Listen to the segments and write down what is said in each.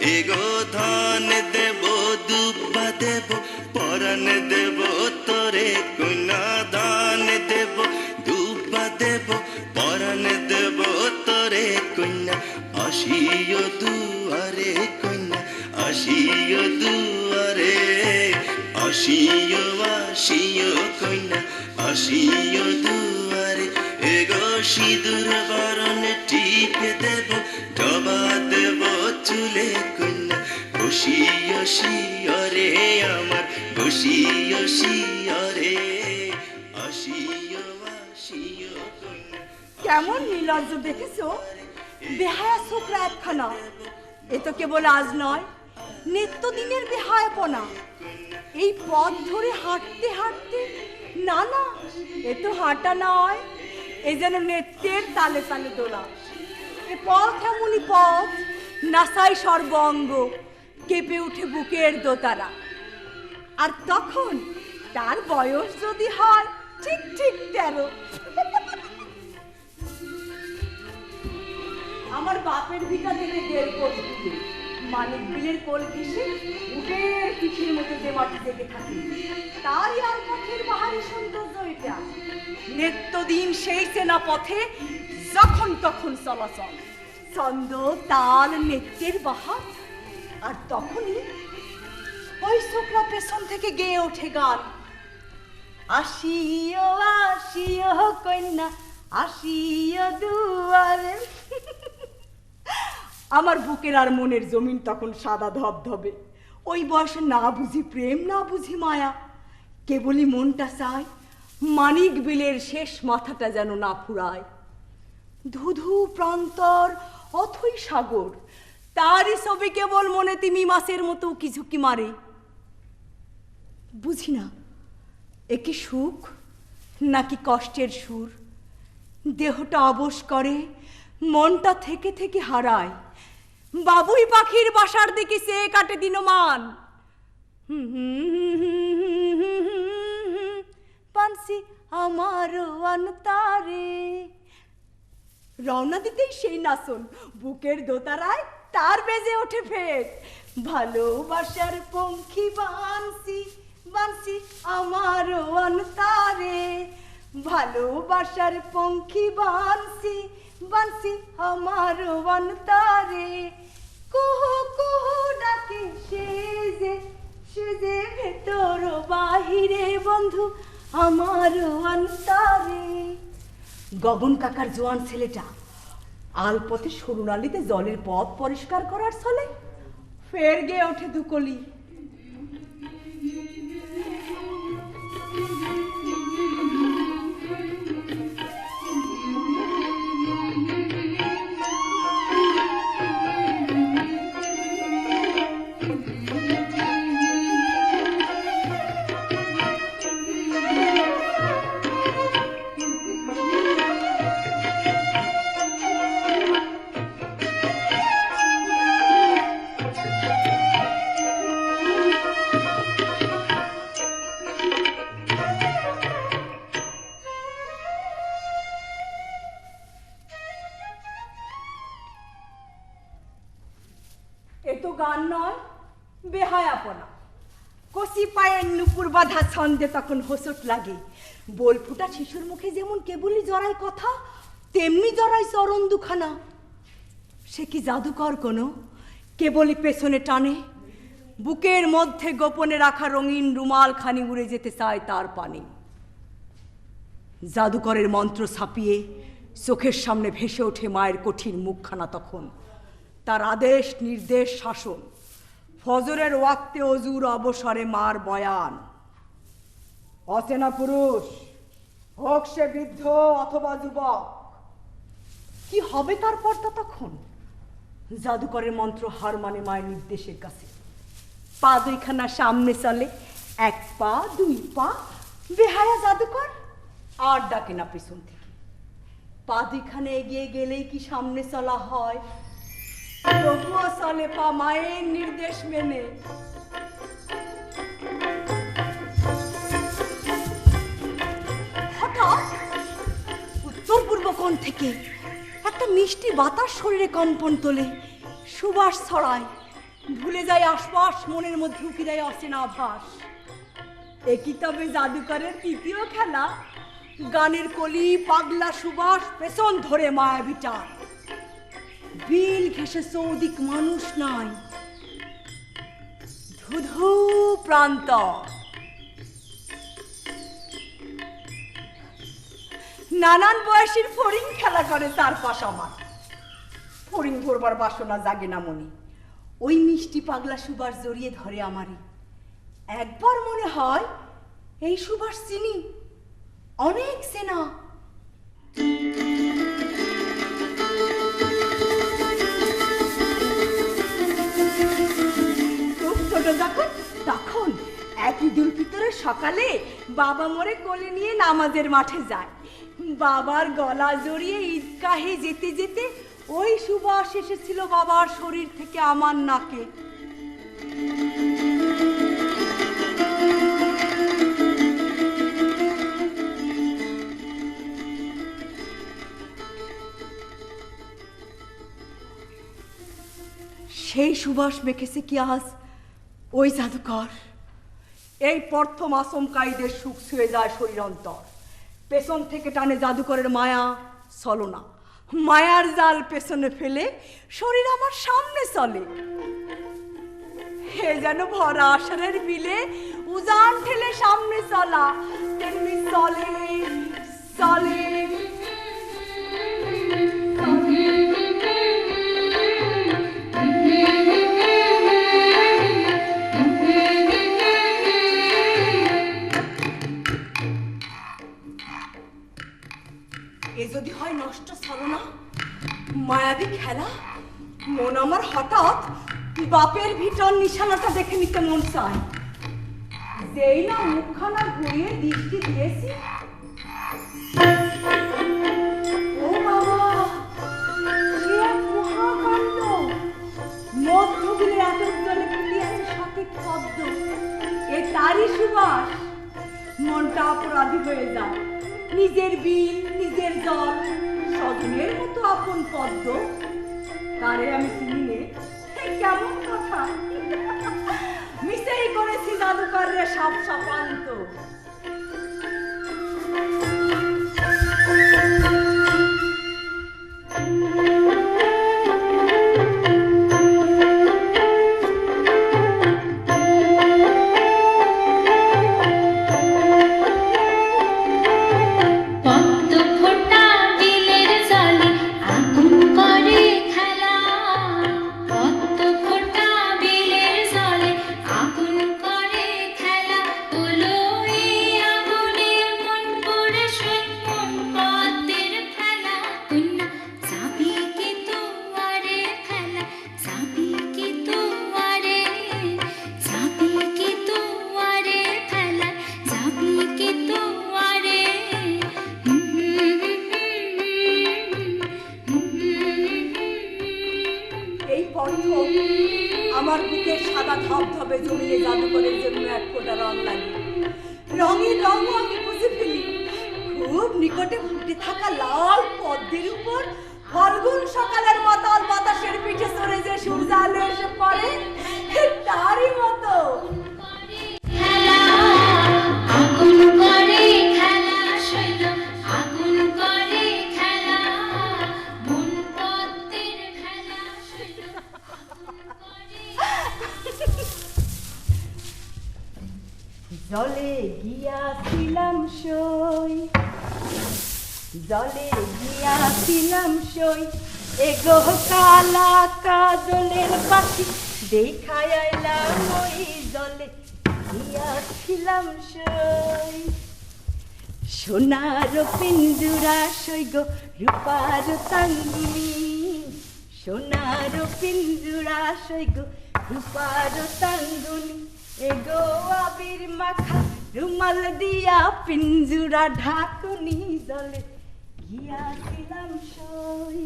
এগো ধান দেব দুব্বা দেব পরাণ দেব তোরে কন্যা ধান দেব দুব্বা দেব পরাণ দেব তোরে কন্যা আসিও দুয়ারে কন্যা আসিও দুয়ারে আসিও আসিও কন্যা আসিও দুয়ারে এগো সিঁদুর বরণ টিপে দেব জবা দেব চুলে কন্যা বসিও শিয়রে আমার বসিও শিয়রে আসিও আসিও কন্যা। কেমন নির্লজ্জ দেখেছো? বেহায়া ছোকরা একখানা। এ তো কেবল আজ নয়, নিত্যদিনের বেহায়াপনা। এই পথ ধরে হাঁটতে হাঁটতে, না না, এ তো হাঁটা নয়, এ যেন নৃত্যের তালে তালে দোলা। এ পথ এমনই পথ, নাসাই সর্বঙ্গ, কেঁপে উঠে বুকের দোতারা। আর তখন তার বয়স যদি হয় ঠিক ঠিক 13। আমার বাপের ভিটা থেকে 1.5 কোষ দিলে মানিক বিলের কোল ঘেঁষে উটের পিঠের মতো যে মাটি থেকে থাকে, তারই আর পথের বাহারি সৌন্দর্য এটা। নিত্যদিন সেই সেনা পথে যখন তখন চলাচল, ছন্দ তাল নৃত্যের বাহার। আর তখনই ওই ছোকরা পেছন থেকে গেয়ে ওঠে গান, আসিও আসিও কন্যা আসিও দুয়ারে। আমার বুকের আর মনের জমিন তখন সাদা ধবধবে। ওই বয়সে না বুঝি প্রেম, না বুঝি মায়া, কেবলই মনটা চায় মানিক বিলের শেষ মাথাটা যেন না ফুরায়। ধুধু প্রান্তর অথই সাগর, তারই ছবি কেবল মনে তিমি মাছের মতো উকি ঝুঁকি মারে। বুঝি না এ কি সুখ নাকি কষ্টের সুর। দেহটা অবশ করে, মনটা থেকে থেকে হারায়। বাবুই পাখির বাসার দিকে চেয়ে কাটে দিনমান। পানসি আমার অন্তরে। রওনা দিতেই সেই নাচন, বুকের দোতারায় তার বেজে ওঠে ফের, ভালোবাসার পঙ্খী বানসি বানসি আমার অন্তরে, ভালোবাসার পঙ্খী বানসি বানসি আমার অন্তরে, কুহু কুহু ডাকে সেজে সেজে ভেতর বাহিরে বন্ধু আমার অন্তরে। গগন কাকার জোয়ান ছেলেটা আলপথে সরু নালিতে জলের পথ পরিষ্কার করার ছলে ফের গিয়ে ওঠে দুকলি। গান নয়, বেহায়াপনা। কচি পায়ের নুপুর বাঁধা ছন্দে তখন হোঁচট লাগে। বোল ফুটা শিশুর মুখে যেমন কেবলই জড়ায় কথা, তেমনি জড়ায় চরণ দুখানা। সে কি জাদুকর কোনো, কেবলই পেছনে টানে। বুকের মধ্যে গোপনে রাখা রঙিন রুমাল খানি উড়ে যেতে চায় তার পানে। জাদুকরের মন্ত্র ছাপিয়ে চোখের সামনে ভেসে ওঠে মায়ের কঠিন মুখখানা তখন, তার আদেশ নির্দেশ শাসন। ফজরের ওয়াক্তে অজুর অবসরে মার বয়ান, অচেনা পুরুষ হোক সে বৃদ্ধ অথবা যুবক, কি হবে তার পর্দা তখন? জাদুকরের মন্ত্র হার মানে মায়ের নির্দেশের কাছে। পা দুইখানা সামনে চলে, 1 পা 2 পা, বেহায়া জাদুকর আর ডাকে না পেছন থেকে। পা দুইখানে এগিয়ে গেলেই কি সামনে চলা হয়? তবুও চলে পা মায়ের নির্দেশ মেনে। হঠাৎ উত্তর পূর্ব কোণ থেকে একটা মিষ্টি বাতাস শরীরে কম্পন তোলে, সুবাস ছড়ায়। ভুলে যায় আশপাশ, মনের মধ্যে উকি দেয় অচেনা আভাস। একই তবে জাদুকরের তৃতীয় খেলা, গানের কলি পাগলা সুবাস পেছন ধরে মায়াবী টান। বিল ঘেসে চৌদিক মানুষ নাই, ধুধু প্রান্তর। নানান বয়সীর ফড়িং খেলা করে চারপাশ আমার। ফড়িং ধরবার বাসনা জাগে না মনে, ওই মিষ্টি পাগলা সুবাস জড়িয়ে ধরে আমারে। একবার মনে হয় এই সুবাস চিনি, অনেক চেনা। খুব ছোট যখন, তখন এক ঈদুল ফিতরের সকালে বাবা মোরে কোলে নিয়ে নামাজের মাঠে যায়। বাবার গলা জড়িয়ে ঈদগাহে যেতে যেতে ওই সুবাস এসেছিল বাবার শরীর থেকে আমার নাকে। সেই সুবাস মেখেছে কি আজ ওই জাদুকর। এই প্রথম আচমকাইদের সুখ ছুঁয়ে যায় শরীর অন্তর। পেছন থেকে টানে জাদুকরের মায়া ছলনা, মায়ার জাল পেছনে ফেলে শরীর আমার সামনে চলে। হে যেন ভরা আষাঢ়ের বিলে উজান ঠেলে সামনে চলা, তেমনি চলে চলে। এ যদি হয় নষ্ট ছলনা, মায়াবী খেলা, মন আমার হঠাৎ বাপের ভিতর নিশানাটা দেখে নিতে মন চায়। যেই না মুখখানা ঘুরিয়ে দৃষ্টি দিয়েছি, ও বাবা, সে এক মহাকাণ্ড। মধ্যবিলে এত জলে ফুটিয়াছে সঠিক শব্দ। এ তারই সুবাস। মনটা অপরাধী হয়ে যায়। নিজের বিল, নিজের জল, স্বজনের মতো আপন পদ্ম, তারে আমি চিনি নে। কেমন কথা! মিশেই করেছি জাদুকরের সব সপান্ত। আমার বুকের সাদা ধবধবে জমিয়ে জাদুকরের জন্য এক ফোঁটা রং লাগে। রঙের রঙও আমি বুঝে ফেলি। খুব নিকটে ফুটে থাকা লাল পদ্মের উপর ফাল্গুন সকালের মাতাল বাতাসের পিঠে চড়ে যে সূর্য আলো এসে পড়ে, তারই মতো। জলে গিয়াছিলাম সই, জলে গিয়াছিলাম সই, এগো কালা কাজলের পাখি দেখায় আইলাম ওই জলে গিয়াছিলাম সই। সোনার পিঞ্জুরা সই গো রূপার তাঙ্গুনি, সোনার পিঞ্জুরা সই গো রূপার তাঙ্গুনি, এগো আবির মাখা রুমাল দিয়া পিঞ্জুরা ঢাকুনি, জলে গিয়াছিলাম সই।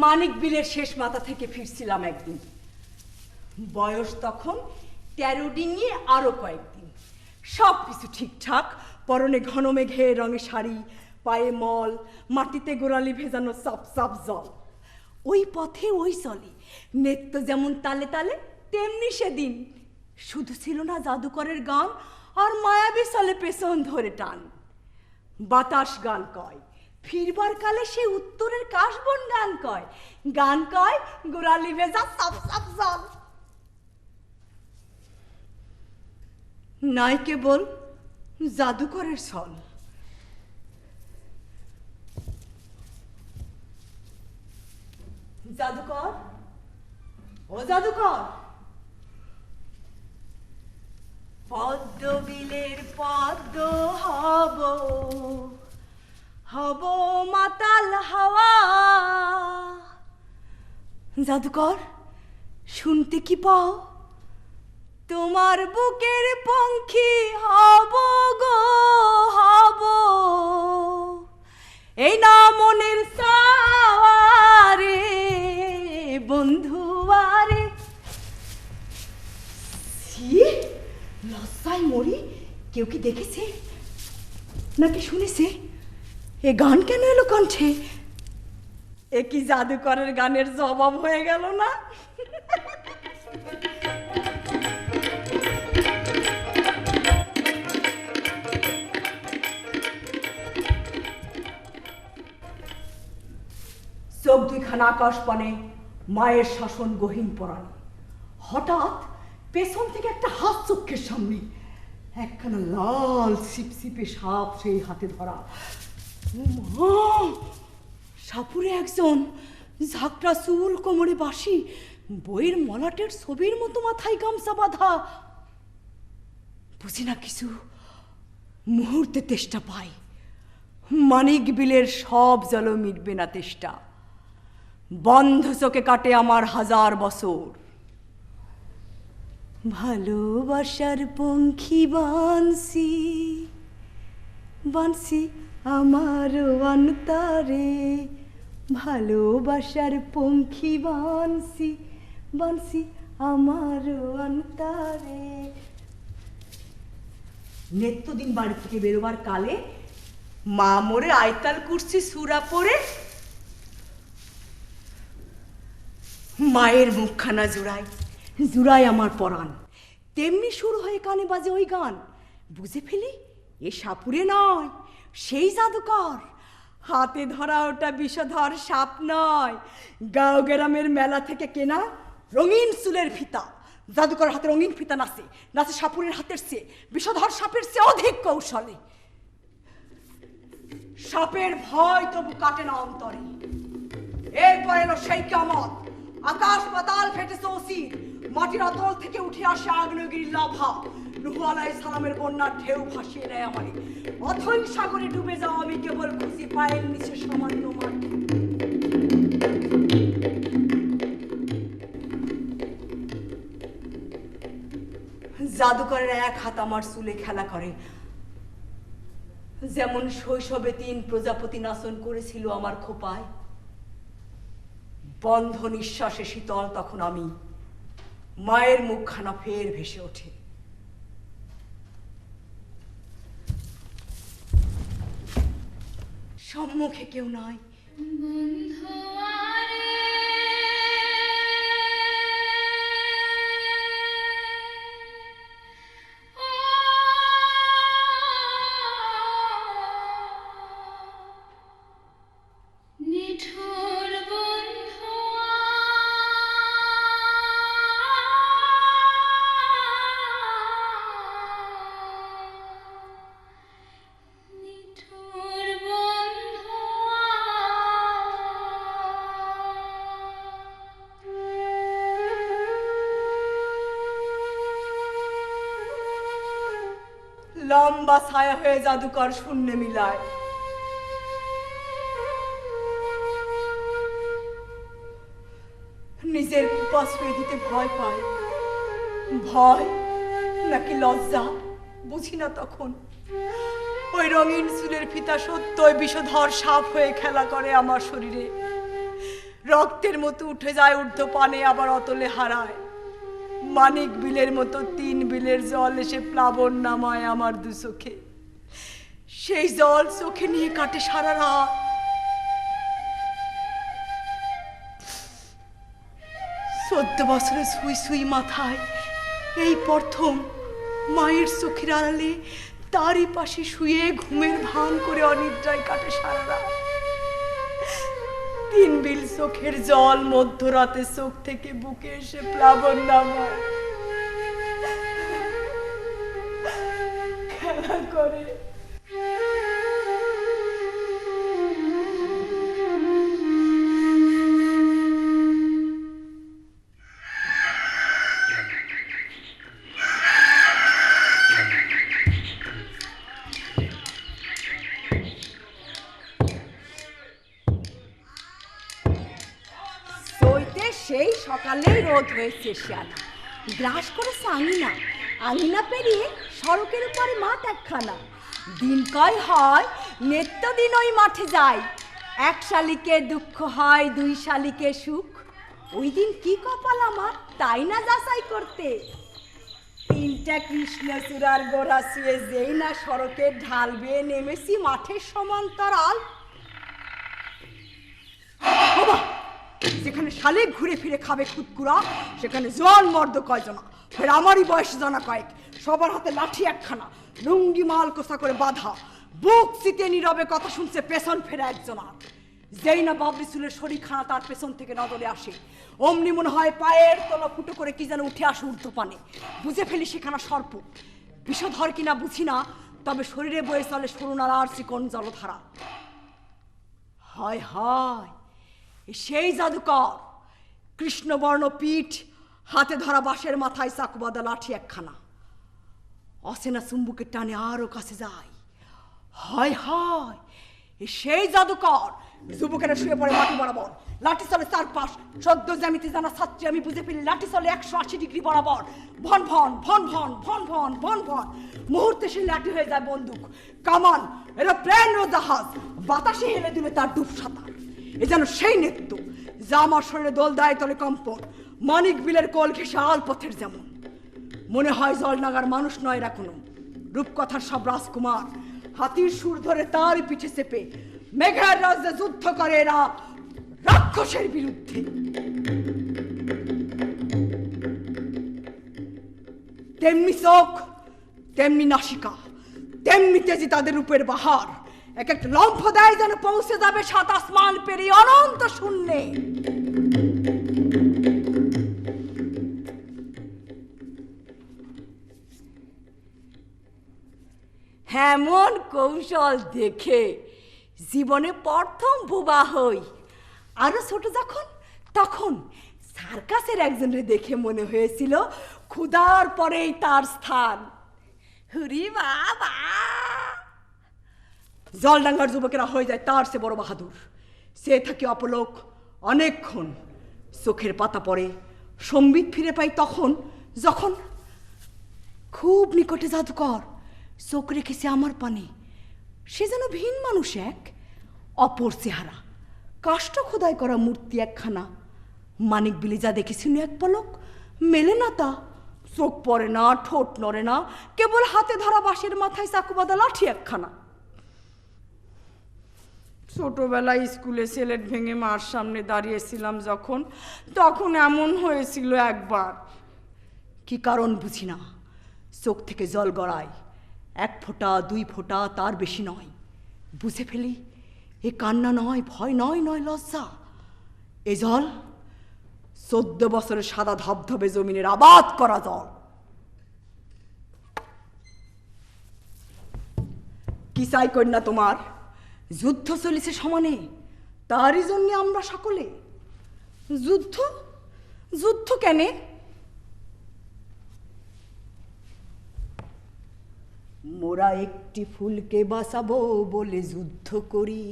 মানিক বিলের শেষ মাথা থেকে ফিরছিলাম একদিন। বয়স তখন 13 ডিঙিয়ে আরো কয়েকদিন, সব কিছু ঠিকঠাক। পরনে ঘন মেঘের রঙে শাড়ি, পায়ে মল, মাটিতে গোড়ালি ভেজানো সাপ সাপ জল। ওই পথে ওই চলে, নেত্য যেমন তালে তালে তেমনি সেদিন। শুধু ছিল না জাদুকরের গান, আর মায়াবী চলে পেছন ধরে টান। বাতাস গান কয়, ফিরবার কালে সে উত্তরের কাশবন গান কয়, গান কয় গোড়ালি ভেজা সাপ সাপ জল। নাই কেবল জাদুকরের ছল। জাদুকর, ও জাদুকর, পদ্ম বিলের পদ্ম হব, হব মাতাল হাওয়া। জাদুকর, শুনতে কি পাও? তোমার বুকের পঙ্খী হব গো হব, এই না মনের সাওয়ারে বন্ধু আরে। লজ্জায় মরি। কেউ কি দেখেছে নাকি শুনেছে? এ গান কেন এলো কণ্ঠে? এ কি জাদুকরের গানের জবাব হয়ে গেল না? চোখ দুইখানা আকাশ পানে, মায়ের শাসন গহীন পরাণে। হঠাৎ পেছন থেকে একটা হাত চোখের সামনে, একখানা লাল সিপসিপে সাপ সেই হাতে ধরা। সাপুরে একজন, ঝাঁকড়া চুল, কোমরে বাঁশি, বইয়ের মলাটের ছবির মতো মাথায় গামছা বাঁধা। বুঝি না কিছু, মুহূর্তে তেষ্টা পাই। মানিক বিলের সব জল মিটবে না তেষ্টা। বন্ধ চোখে কাটে আমার 1000 বছর। ভালোবাসার পঙ্খী বানসি, বানসি আমার অন্তরে। ভালোবাসার পঙ্খী বানসি, বানসি আমার অন্তরে। নিত্যদিন বাড়ি থেকে বেরোবার কালে মা মোরে আয়তাল কুর্সি সুরা পরে মায়ের মুখখানা জুড়ায়, জুড়ায় আমার পরাণ। তেমনি শুরু হয়ে কানে বাজে ওই গান। বুঝে ফেলি এ সাপুরে নয়, সেই জাদুকর। হাতে ধরা ওটা বিষধর সাপ নয়, গাঁও গ্রামের মেলা থেকে কেনা রঙিন চুলের ফিতা। জাদুকর হাতে রঙিন ফিতা নাচে, নাচে সাপুরের হাতের চেয়ে, বিষধর সাপের চেয়ে অধিক কৌশলে। সাপের ভয় তবু কাটে না অন্তরে। এরপর এলো সেই কিয়ামত। আকাশ পাতাল ফেটেছে অসির, মাটির অতল থেকে উঠে আসে আগ্নেয়গিরির লাভা। নূহ আলাইহিস সালামের বন্যার ঢেউ ভাসিয়ে নেয় আমারে। অথই সাগরে ডুবে যাওয়া আমি কেবল খুঁজি পায়ের নিচে সামান্য মাটি। জাদুকরের এক হাত আমার চুলে খেলা করে, যেমন শৈশবে 3 প্রজাপতি নাচন করেছিল আমার খোপায়। বন্ধ নিঃশ্বাসে শীতল তখন আমি, মায়ের মুখখানা ফের ভেসে ওঠে। সম্মুখে কেউ নাই। লম্বা ছায়া হয়ে জাদুকর শূন্যে মিলায়। নিজের কুপাশ্রয় দিতে ভয় পায়। ভয় নাকি লজ্জা বুঝি না তখন। ওই রঙিন চুলের ফিতা সত্যই বিষধর সাপ হয়ে খেলা করে আমার শরীরে। রক্তের মতো উঠে যায় ঊর্ধ্ব পানে, আবার অতলে হারায়। মানিক বিলের মতো 3 বিলের জল এসে প্লাবন নামায় আমার দু চোখে। সেই জল চোখে নিয়ে কাটে সারা রাত। 14 বছরের সুই সুই মাথায় এই প্রথম মায়ের চোখের আড়ালে তারই পাশে শুয়ে ঘুমের ভান করে অনিদ্রায় কাটে সারা রাত। 3 বিল চোখের জল মধ্যরাতে চোখ থেকে বুকে এসে প্লাবন নামায়, খেলা করে। সেই সকালেই রোদ হয়েছে শিয়ানা, গ্রাস করেছে আঙিনা, আঙিনা পেরিয়ে সড়কের উপরে মাঠ একখানা। দিন কয় হয় নিত্যদিন ওই মাঠে যায়, 1 শালিকে দুঃখ হয় 2 শালিকে সুখ। ওই দিন কি কপাল আমার তাই না যাচাই করতে। 3টা কৃষ্ণচূড়ার গোড়া শুয়ে যেই না সড়কের ঢাল বেয়ে নেমেছি মাঠের সমান্তরাল, যেখানে শালিক ঘুরে ফিরে খাবে খুদকুড়া, সেখানে জল মর্দ কয়জনা, ফের আমারই বয়স জানা কয়েক, সবার হাতে লাঠি একখানা, লুঙ্গি মাল কোষা করে বাঁধা, বুক চিতে নীরবে কথা শুনছে পেছন ফেরা একজনা। যেই না বাবরি চুলের শরীরখানা তার পেছন থেকে নজরে আসে, অমনি মনে হয় পায়ের তলা ফুটো করে কি যেন উঠে আসে ঊর্ধ্বপানে। বুঝে ফেলি সেখানা সর্প, বিষধর কিনা বুঝি না, তবে শরীরে বয়ে চলে সরুনার চিকন জলধারা। হায় হায়, সেই জাদুকর, কৃষ্ণবর্ণ পিঠ, হাতে ধরা বাঁশের মাথায় চাকুবাদা লাঠি একখানা। অচেনা চুম্বুকের টানে আরো কাছে যায়। হায় হায়, সেই জাদুকর, যুবকেরা শুয়ে পড়ে মাটি বরাবর, লাঠি চলে 4 পাশ। সদ্য জ্যামিতি জানা ছাত্রী আমি বুঝে ফেলি লাঠি চলে 180 ডিগ্রি বরাবর। ভন ভন ভন ভন ভন ভন ভন ভন, মুহূর্তে সেই লাঠি হয়ে যায় বন্দুক, কামান, এরোপ্লেন ও জাহাজ, বাতাসে হেলে দিলে তার ডুব সাঁতার। এ যেন সেই নৃত্য যা আমার শরীরে দোল দেয় তলে কম্পন, মানিক বিলের কোল ঘেঁষে আল পথের যেমন। মনে হয় জল নাগার মানুষ নয় এরা কোনো, রূপকথার সব রাজকুমার, হাতির সুর ধরে তারই পিঠে চেপে মেঘের রাজ্যে যুদ্ধ করে এরা রাক্ষসের বিরুদ্ধে। তেমনি চোখ, তেমনি নাসিকা, তেমনি তেজি তাদের রূপের বাহার, এক একটা লম্ফ দেয় যেন পৌঁছে যাবে 7 আসমান পেরিয়ে অনন্ত শূন্যে। এমন কৌশল দেখে জীবনে প্রথম বোবা হই। আরো ছোট যখন, তখন সার্কাসের একজনের দেখে মনে হয়েছিল ক্ষুধার পরেই তার স্থান। হুরি বাবা, জলডাঙ্গার যুবকেরা হয়ে যায় তার সে বড় বাহাদুর। সে থাকে অপলোক অনেকক্ষণ, চোখের পাতা পড়ে, সম্বিত ফিরে পাই তখন যখন খুব নিকটে জাদুকর চোখ রেখেছে আমার পানে। সে যেন ভিন মানুষ, এক অপর চেহারা, কাষ্ঠ খোদাই করা মূর্তি একখানা। মানিক বিলে যা দেখেছিল এক পলক মেলে না তা, চোখ পড়ে না, ঠোঁট নড়ে না, কেবল হাতে ধরা বাঁশের মাথায় চাকুবাদা লাঠি একখানা। ছোটবেলায় স্কুলে সেলেট ভেঙে মার সামনে দাঁড়িয়েছিলাম যখন, তখন এমন হয়েছিল একবার। কি কারণ বুঝি না, চোখ থেকে জল গড়ায়, 1 ফোঁটা 2 ফোঁটা, তার বেশি নয়। বুঝে ফেলি এ কান্না নয়, ভয় নয়, নয় লজ্জা, এ জল 14 বছরের সাদা ধবধবে জমিনের আবাদ করা জল। কি চাই কন্যা তোমার? যুদ্ধ চলেছে সমানে, তারই জন্য আমরা সকলে। যুদ্ধ? যুদ্ধ কেনে? মোরা একটি ফুলকে বাঁচাবো বলে যুদ্ধ করি,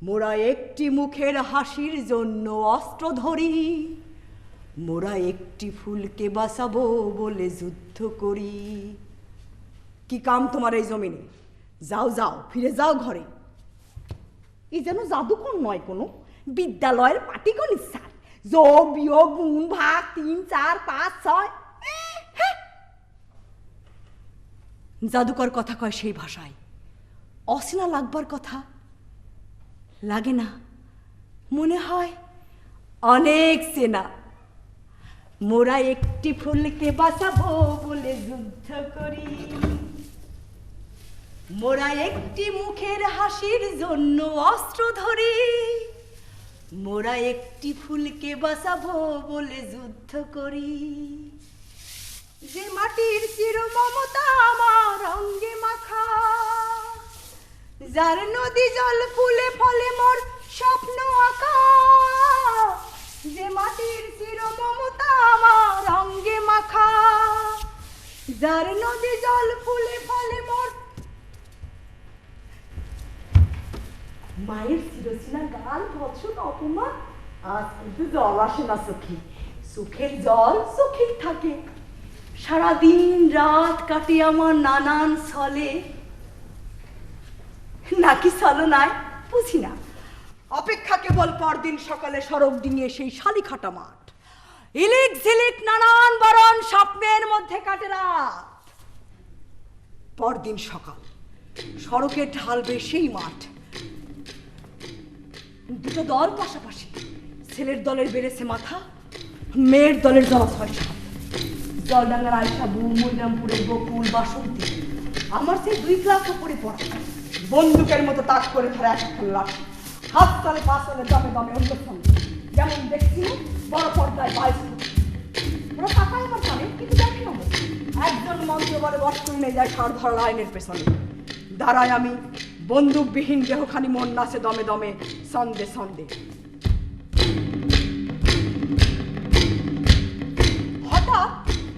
মোরা একটি মুখের হাসির জন্য অস্ত্র ধরি, মোরা একটি ফুলকে বাঁচাবো বলে যুদ্ধ করি। কি কাম তোমার এই জমিনে? যাও যাও, ফিরে যাও ঘরে। এই যেন জাদুকর নয় কোনো, বিদ্যালয়ের পাটিগণিত স্যার, যোগ বিয়োগ গুণ ভাগ 3 4 5 6 জাদুকর কথা কয় সেই ভাষায়। অচেনা লাগবার কথা লাগে না, মনে হয় অনেক চেনা। মোরা একটি ফুলকে বাঁচাবো বলে যুদ্ধ করি, মোরা একটি মুখের হাসির জন্য অস্ত্র ধরি, মোরা একটি ফুলকে বাঁচাবো বলে যুদ্ধ করি। যে মাটির চির মমতা আমার অঙ্গে মাখা, যার নদী জল ফুলে ফলে মোর স্বপ্ন আঁকা, যে মাটির চির মমতা আমার অঙ্গে মাখা, যার নদী জল ফুলে ফলে মোর। মায়ের চিরচেনা গান বছর অপমান, আজ কিন্তু জল আসে না চোখে, চোখের জল চোখেই থাকে। সারাদিন রাত কাটে আমার নানান ছলে, নাকি ছলনায় বুঝি না। অপেক্ষা কেবল পরদিন সকালে সড়ক ডিঙিয়ে সেই শালিখাটা মাঠ, ইলিক ঝিলিক নানান বরণ স্বপ্নের মধ্যে কাটে রাত। পরদিন সকাল সড়কে ঢালবে সেই মাঠ, দুটো দল পাশাপাশি, ছেলের দলের বেড়েছে মাথা, মেয়ের দলের জলাশয় সাপ। জলডাঙ্গার আয়সা বউ, মৈরামপুরের বকুল, বাসন্তী, আমার সেই 2 ক্লাস উপরে পড়া, বন্দুকের মতো তাক করে ধরে একখান লাঠি, হাত তলে পা তলে দমে দমে অন্য সঙ্গে, যেমন দেখছি বড় পর্দায় বাইশ। ওরা তাকায় আমার জানে, কিন্তু দেখে না। একজন মন্ত্র বলে বস করে নিয়ে যায় ষাঁড় ধরা লাইনের পেছনে, দাঁড়ায় আমি বন্দুকবিহীন দেহখানি, মন নাচে দমে দমে সন্দে সন্দে। হঠাৎ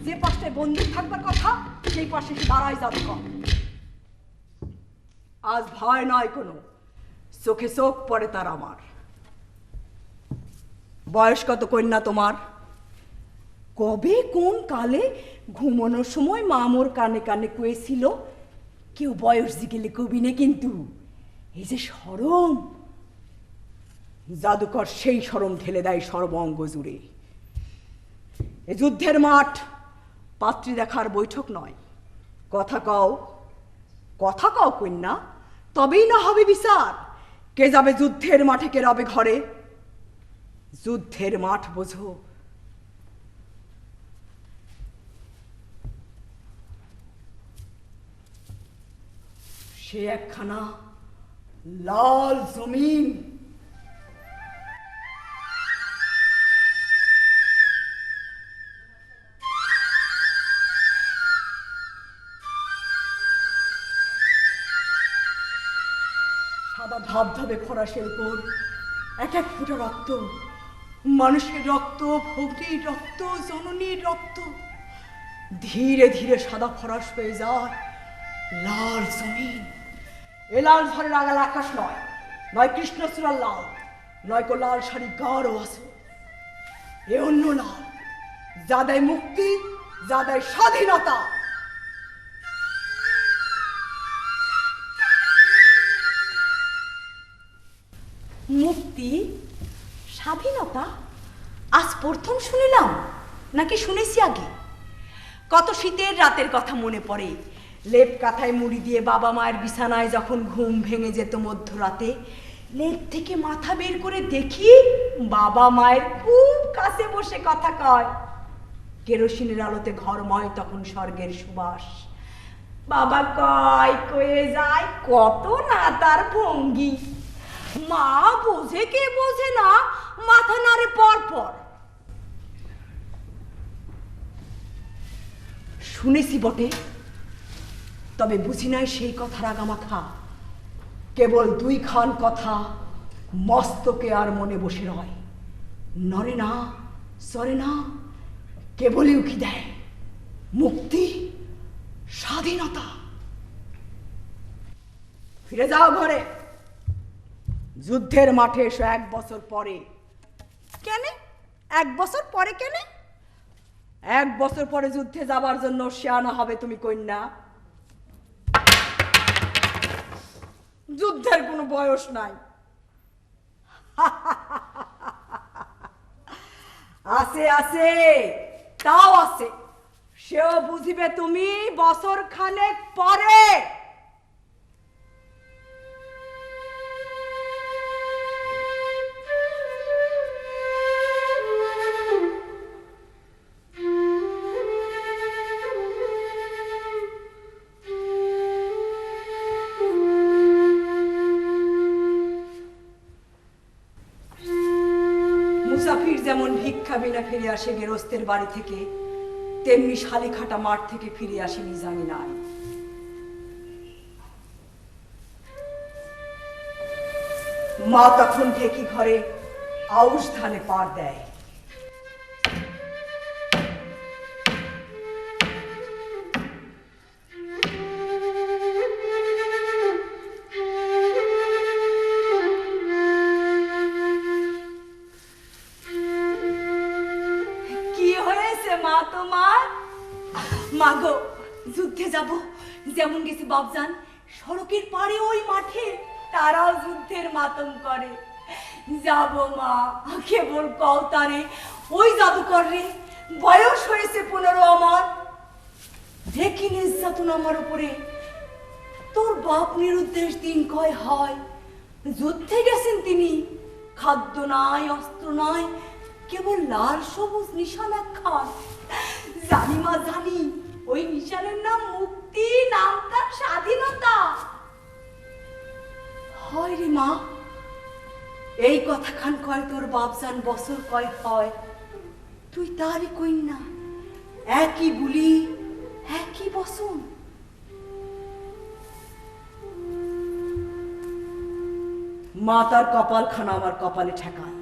যে পাশটায় বন্দুক থাকবার কথা সেই পাশে সে দাঁড়ায় জাদুকর। আজ ভয় নয় কোনো, চোখে চোখ পড়ে তার আমার। বয়স কত কন্যা তোমার? কবে কোন কালে ঘুমানোর সময় মা মোর কানে কানে কয়েছিল, কেউ বয়স জিগেলে কবি নে কিন্তু, এই যে শরম। জাদুকর সেই শরম ঢেলে দেয় সর্বঙ্গ জুড়ে। এ যুদ্ধের মাঠ, পাত্রী দেখার বৈঠক নয়। কথা কও, কথা কও কন্যা, তবেই না হবে বিচার। কে যাবে যুদ্ধের মাঠে, কে রবে ঘরে? যুদ্ধের মাঠ বোঝো, সে একখানা লাল জমিন। সাদা ধবধবে ফরাসের উপর এক এক ফুটা রক্ত, মানুষের রক্ত, ভগ্নীর রক্ত, জননীর রক্ত। ধীরে ধীরে সাদা ফরাস হয়ে যায় লাল জমিন। এ লাল ঝড়ের আগাল আকাশ নয়, নয় কৃষ্ণচূড়ার লাল, নয় কো লাল শাড়ি গাঢ় আছে। এ অন্য লাল, যা দেয় মুক্তি, যা দেয় স্বাধীনতা। মুক্তি, স্বাধীনতা আজ প্রথম শুনিলাম, নাকি শুনেছি আগে? কত শীতের রাতের কথা মনে পড়ে, লেপ কাঁথায় মুড়ি দিয়ে বাবা মায়ের বিছানায় যখন ঘুম ভেঙে যেত মধ্যরাতে, লেপ থেকে মাথা বের করে দেখি বাবা মায়ের খুব কাছে বসে কথা কয়। কেরোসিনের আলোতে ঘরময় তখন স্বর্গের সুবাস। বাবা কয় কয়ে যায়, কত না তার ভঙ্গি। মা বোঝে কে বোঝে না, মাথা নাড়ে পর পর। শুনেছি বটে, তবে বুঝি নাই সেই কথার আগামাথা। কেবল 2 খান কথা মস্তকে আর মনে বসে রয়, নরে না সরে না, কেবলই উকি দেয় মুক্তি, স্বাধীনতা। ফিরে যাও ঘরে। যুদ্ধের মাঠে এসো 1 বছর পরে। কেন 1 বছর পরে? কেন 1 বছর পরে যুদ্ধে যাবার জন্য শিয়ানা হবে তুমি কন্যা। যুদ্ধের কোনো বয়স নাই। আছে আছে, তাও আছে, সেও বুঝিবে তুমি বছর খানেক পরে। মুসাফির যেমন ভিক্ষা বিনা ফিরে আসে গেরস্তের বাড়ি থেকে, তেমনি শালিখাটা মাঠ থেকে ফিরে আসেনি জানি নাই। মা তখন ঢেকি ঘরে আউশ ধানে পার দেয়। মা তোমার? মাগো, যুদ্ধে যাব যেমন গেছি বাপজান, সড়কের পাড়ে ওই মাঠে তারাও যুদ্ধের মাতম করে। যাব মা, কেবল কওতারে ওই জাদুকর রে, বয়স হয়েছে 15 আমার, দেখি নির্যাতন আমার উপরে। তোর বাপ নিরুদ্দেশ দিন কয় হয়, যুদ্ধে গেছেন তিনি, খাদ্য নাই অস্ত্র নাই, কেবল লাল সবুজ নিশান একখান। জানি মা জানি, ওই নিশানের নাম মুক্তি, নাম তার স্বাধীনতা। হয় রে মা, এই কথা খান কয় তোর বাপজান বছর কয় হয়, তুই তারই কইনা, একই বুলি একই বসন। মা তার কপালখানা আমার কপালে ঠেকায়।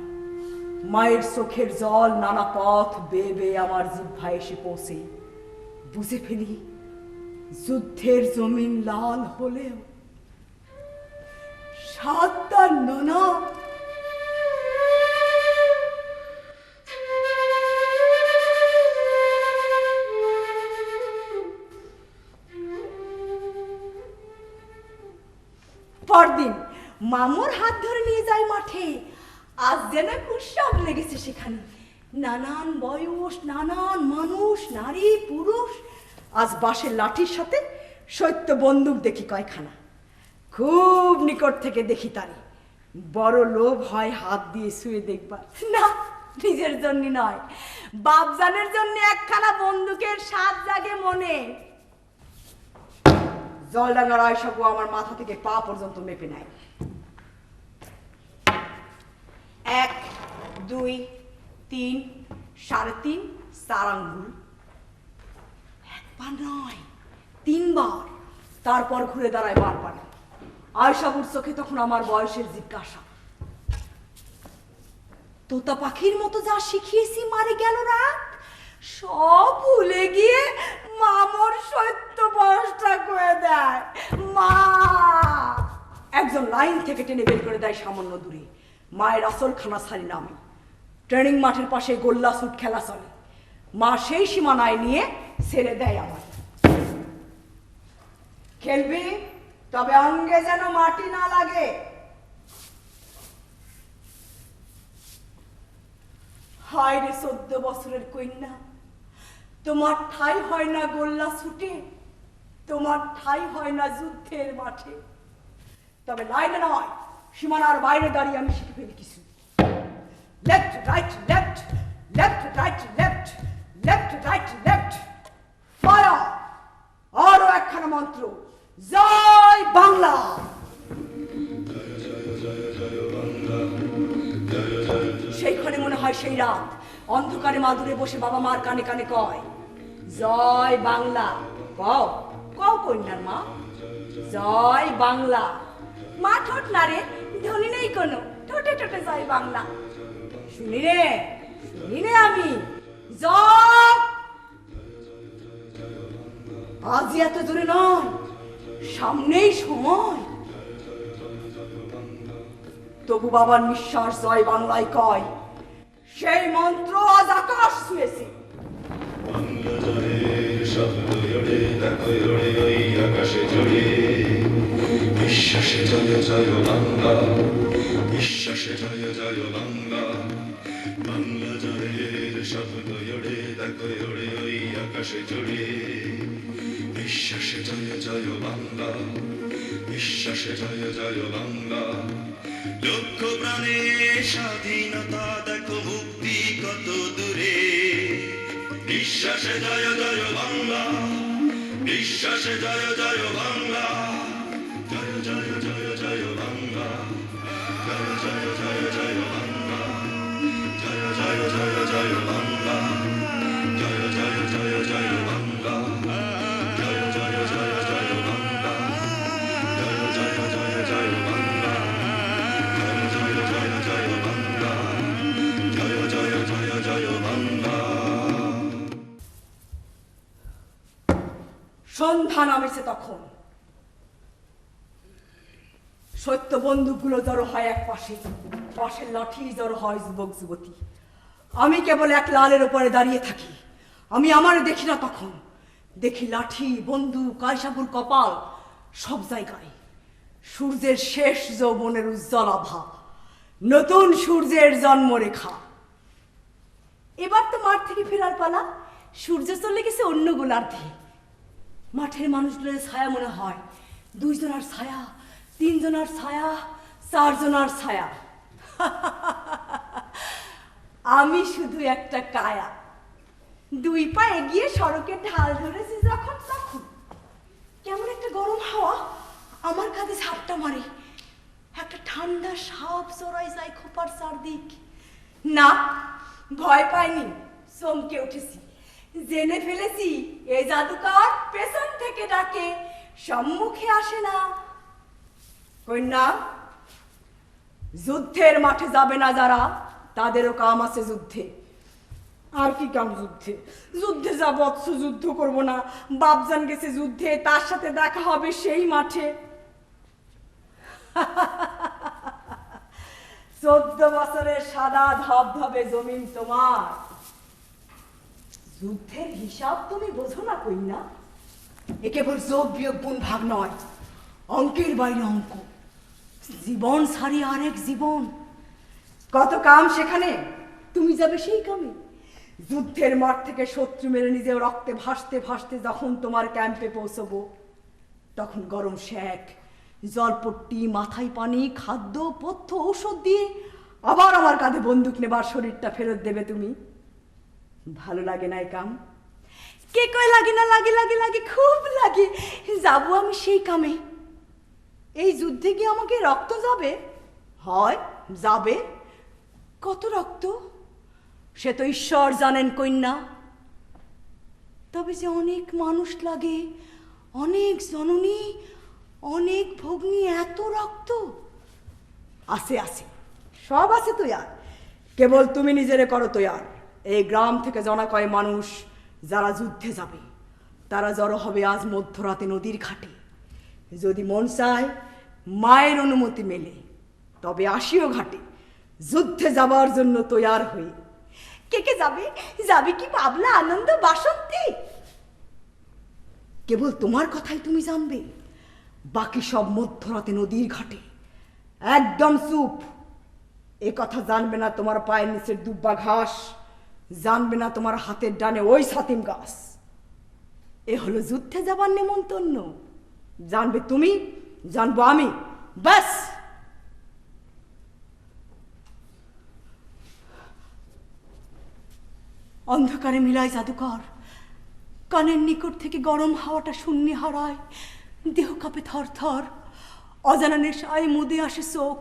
মায়ের চোখের জল নানা পথ বেয়ে বেয়ে আমার জিহ্বায় এসে পৌঁছে। বুঝে ফেলি যুদ্ধের জমিন লাল হলেও সাতটা নোনা পরদিন মামুর হাত ধরে নিয়ে যায় মাঠে। আজ যেন উৎসব লেগেছে সেখানে, নানান বয়স, নানান মানুষ, নারী পুরুষ। আজ বাঁশের লাঠির সাথে সত্য বন্দুক দেখি কয়খানা, খুব নিকট থেকে দেখি তারে। বড় লোভ হয় হাত দিয়ে শুয়ে দেখবার, না নিজের জন্য নয়, বাপজানের জন্য একখানা বন্দুকের স্বাদ জাগে মনে। জলডাঙ্গার আয়সাগু আমার মাথা থেকে পা পর্যন্ত মেপে নেয়। 1, 2, 3, 3.5, 4 আঙ্গুল। একবার নয়, 3 বার। তারপর ঘুরে দাঁড়ায় বারবার। আয়সাগুর চোখে তখন আমার বয়সের জিজ্ঞাসা। তোতা পাখির মতো যা শিখিয়েছি মারে গেল রাত, সব ভুলে গিয়ে মামর সত্য বয়সটা করে দেয়। মা একজন লাইন থেকে টেনে বের করে দেয় সামান্য দূরে। মায়ের আসল খানা ছাড়ি নামে। ট্রেনিং মাঠের পাশে গোল্লা সুট খেলা চলে। মা সেই সীমানায় নিয়ে ছেড়ে দেয় আমার। খেলবি, তবে অঙ্গে যেন মাটি না লাগে। হায় রে 14 বছরের কন্যা, তোমার ঠাই হয় না গোল্লা ছুটে, তোমার ঠাই হয় না যুদ্ধের মাঠে। তবে লাইনে নয়, সীমানার বাইরে দাঁড়িয়ে আমি শিখে ফেলি কিছু। Left right left, left right left, left right left, fire. আরো একখানা মন্ত্র, জয় বাংলা। সেইখানে মনে হয় সেই রাত, অন্ধকারে মাদুরে বসে বাবা মার কানে কানে কয়, জয় বাংলা। কও কও কন্যার মা, জয় বাংলা। মা ঠোঁট নাড়ে, ধ্বনি নেই কোনো, ঠোঁটে ঠোঁটে জয় বাংলা। শুনি রে, শুনি রে আমি, জয়। আজ এত দূরে নয়, সামনেই সময়। তবু বাবার নিঃশ্বাস জয় বাংলায় কয়, সেই মন্ত্র আজ আকাশ ছুঁয়েছে। আকাশে জড়ে বিশ্বাসে জয় জয় বাংলা, বিশ্বাসে জয় জয় বাংলা, বাংলা জয় স্বপ্ন ওড়ে দেখো ওড়ে ওই আকাশে জুড়ে বিশ্বাসে জয় জয় বাংলা বিশ্বাসে জয় জয় বাংলা লক্ষ প্রাণে স্বাধীনতা দেখো মুক্তি কত দূরে বিশ্বাসে জয় জয় বাংলা বিশ্বাসে জয় জয় বাংলা জয় জয় জয় জয় বাংলা জয় জয় জয় জয় বাংলা জয় জয় জয় জয় বাংলা জয় জয় জয় জয় বাংলা জয় জয় জয় জয় বাংলা জয় জয় জয় জয় বাংলা জয় জয় জয় জয় বাংলা জয় জয় জয় জয় বাংলা। সন্ধ্যা নামেছে তখন। সত্য বন্দুকগুলো জড়ো হয় এক পাশে, পাশের লাঠি জড়ো হয় যুবক যুবতী। আমি কেবল এক লালের উপরে দাঁড়িয়ে থাকি। আমি আমার দেখি না তখন, দেখি লাঠি বন্দুক কায়সাপুর কপাল সব জায়গায় সূর্যের শেষ যৌবনের উজ্জ্বল আভা, নতুন সূর্যের জন্মরেখা। এবার তো মাঠ থেকে ফেরার পালা, সূর্য চলে গেছে অন্য গোলার্ধে। মাঠের মানুষগুলোর ছায়া মনে হয়, 2 জনের ছায়া, 3 জনের ছায়া, 4 জনের ছায়া। আমি শুধু একটা কায়া, 2 পা এগিয়ে সড়কের ঢাল ধরেছি যখন তখন কেমন একটা গরম হাওয়া আমার কাঁধে ঝাপটা মারে, একটা ঠান্ডা সাপ চড়াই যায় খোপার চারদিক। না, ভয় পাইনি, চমকে উঠেছি, জেনে ফেলেছি এই জাদুকর পেছন থেকে ডাকে, সম্মুখে আসে না। কন্যা, যুদ্ধের মাঠে যাবে না যারা, তাদেরও কাম আছে যুদ্ধে। আর কি কাম যুদ্ধে? যুদ্ধে যাবো অথচ যুদ্ধ করবো না। বাপজান গেছে যুদ্ধে, তার সাথে দেখা হবে সেই মাঠে। 14 বছরের সাদা ধবধবে জমিন তোমার। যুদ্ধের হিসাব তুমি বোঝো না কইনা? এ কেবল যোগ বিয়োগ গুণ ভাগ নয়, অঙ্কের বাইরে অঙ্ক। জীবন সারি আরেক জীবন, কত কাম সেখানে, তুমি যাবে সেই কামে। যুদ্ধের মাঠ থেকে শত্রু মেরে নিজে রক্তে ভাসতে ভাসতে যখন তোমার ক্যাম্পে পৌঁছবো, তখন গরম শেক, জলপট্টি, মাথায় পানি, খাদ্য পথ্য ঔষধ দিয়ে আবার আমার কাঁধে বন্দুক নেবার শরীরটা ফেরত দেবে তুমি। ভালো লাগে না এই কাম? কে কয় লাগে না? লাগে লাগে লাগে, খুব লাগে। যাবো আমি সেই কামে। এই যুদ্ধে কি আমাকে রক্ত যাবে? হয়, যাবে। কত রক্ত সে তো ঈশ্বর জানেন কন্যা। তবে যে অনেক মানুষ লাগে, অনেক জননী, অনেক ভগ্নী, এত রক্ত আছে আছে, সব আছে তৈয়ার। কেবল তুমি নিজেরে করো তৈয়ার। এই গ্রাম থেকে জনা কয় মানুষ যারা যুদ্ধে যাবে, তারা জড়ো হবে আজ মধ্যরাতে নদীর ঘাটে। যদি মন চায়, মায়ের অনুমতি মেলে, তবে আসিও ঘাটে যুদ্ধে যাবার জন্য তৈয়ার হয়ে। কে কে যাবে? যাবে কি পাবলা, আনন্দ, বাসন্তী? কেবল তোমার কথাই তুমি জানবে, বাকি সব মধ্যরাতে নদীর ঘাটে একদম চুপ। এ কথা জানবে না তোমার পায়ের নিচের দুব্বা ঘাস, জানবে না তোমার হাতের ডানে ওই ছাতিম গাছ। এ হলো যুদ্ধে যাবার নেমন্তন্ন। জানবে তুমি, জানবো আমি, ব্যাস। অন্ধকারে মিলায় জাদুকর, কানের নিকট থেকে গরম হাওয়াটা শূন্যে হারায়, দেহ কাঁপে থর থর। অজানা নেশায় মুদে আসে চোখ,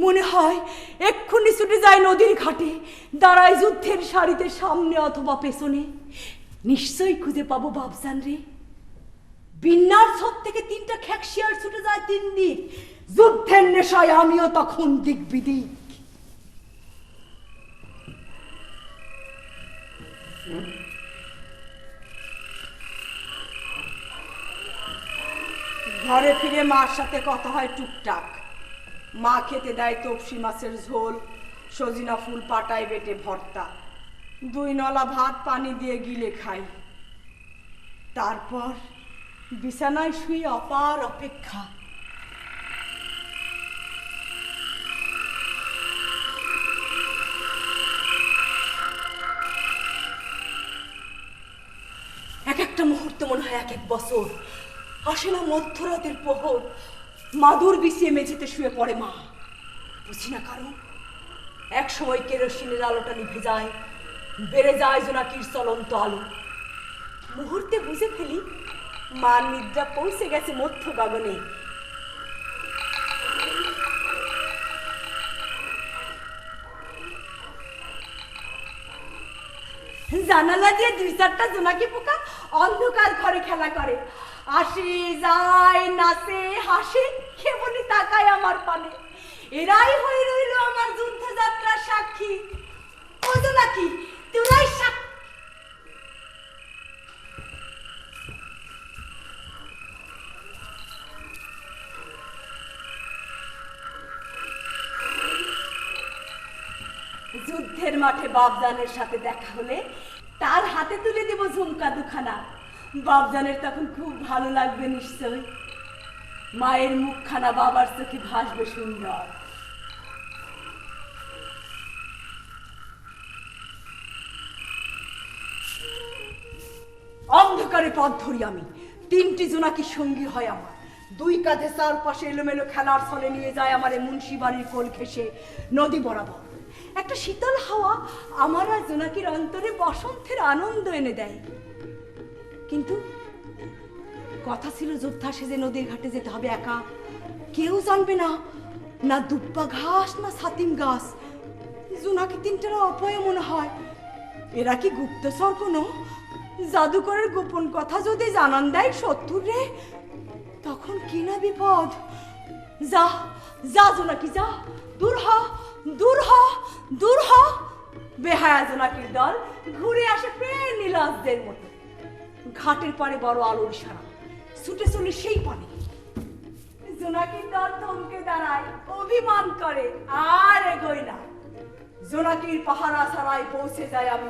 মনে হয় এক্ষুনি ছুটে যায় নদীর ঘাটে, দাঁড়ায় যুদ্ধের সারিতে সামনে অথবা পেছনে। নিশ্চয়ই খুঁজে পাবো বাপজান রে। বিন্যার ছোট থেকে 3টা খ্যাকশিয়ার ছুটে যায় 3 দিক। যুদ্ধের নেশায় আমিও তখন দিক বিদিক। ঘরে ফিরে মার সাথে কথা হয় টুকটাক। মা খেতে দেয় তপসি মাছের ঝোল, সজিনা ফুল পাটায় বেটে ভর্তা, 2 নলা ভাত পানি দিয়ে গিলে খাই। তারপর বিছানায় শুয়ে অপার অপেক্ষা। একটা মুহূর্ত মনে হয় এক এক বছর। আসে না মধ্যরাতের প্রহর, মাদুর বিছিয়ে মেঝেতে শুয়ে পড়ে মা। বুঝি না কারণ। এক সময় কেরোসিনের আলোটা নিভে যায়, বেড়ে যায় জোনাকির চলন্ত আলো। মুহূর্তে বুঝে ফেলি মার নিদ্রা পৌঁছে গেছে মধ্য গগনে। জানালা দিয়ে 2-4টা জোনাকি পোকা অন্ধকার ঘরে খেলা করে, আসে যায়, নাচে, হাসে, কেবলই তাকায় আমার পানে। এরাই হয়ে রইল আমার যুদ্ধযাত্রার সাক্ষী। ও জোনাকি, তোরাই সাক্ষী। যুদ্ধের মাঠে বাপজানের সাথে দেখা হলে তার হাতে তুলে দেব ঝুমকা দুখানা। বাপজানের তখন খুব ভালো লাগবে নিশ্চয়। মায়ের মুখখানা বাবার চোখে ভাসবে সুন্দর। অন্ধকারে পথ ধরি আমি, 3টি জোনাকি সঙ্গী হয় আমার। 2 কাঁধে চারপাশে এলোমেলো খেলার ছলে নিয়ে যায় আমারে মুন্সি বাড়ির কোল ঘেঁষে নদী বরাবর। একটা শীতল হাওয়া আমার আর জোনাকির অন্তরে বসন্তের আনন্দ এনে দেয়। কিন্তু কথা ছিল যোদ্ধা সেজে নদীর ঘাটে যেতে হবে একা। কেউ জানবে না, না দুব্বা ঘাস না ছাতিম গাছ। জোনাকি 3টা অপয়া মনে হয়। এরা কি গুপ্তচর কোনো? জাদুকরের গোপন কথা যদি জানান দেয় শত্রুর রে, তখন কি না বিপদ। যা যা জোনাকি যা, দূর হ, দূর হ, দূর হ। বেহায়া জোনাকির দল ঘুরে আসে প্রেম নীলাজদের মতো। ঘাটের পাড়ে বড় আলোর ইশারা, ছুটে চলে সেই পানে। জোনাকির দল থমকে দাঁড়ায়, অভিমান করে, আর এগোয় না। জোনাকির পাহারা ছাড়াই পৌঁছে যায় আমি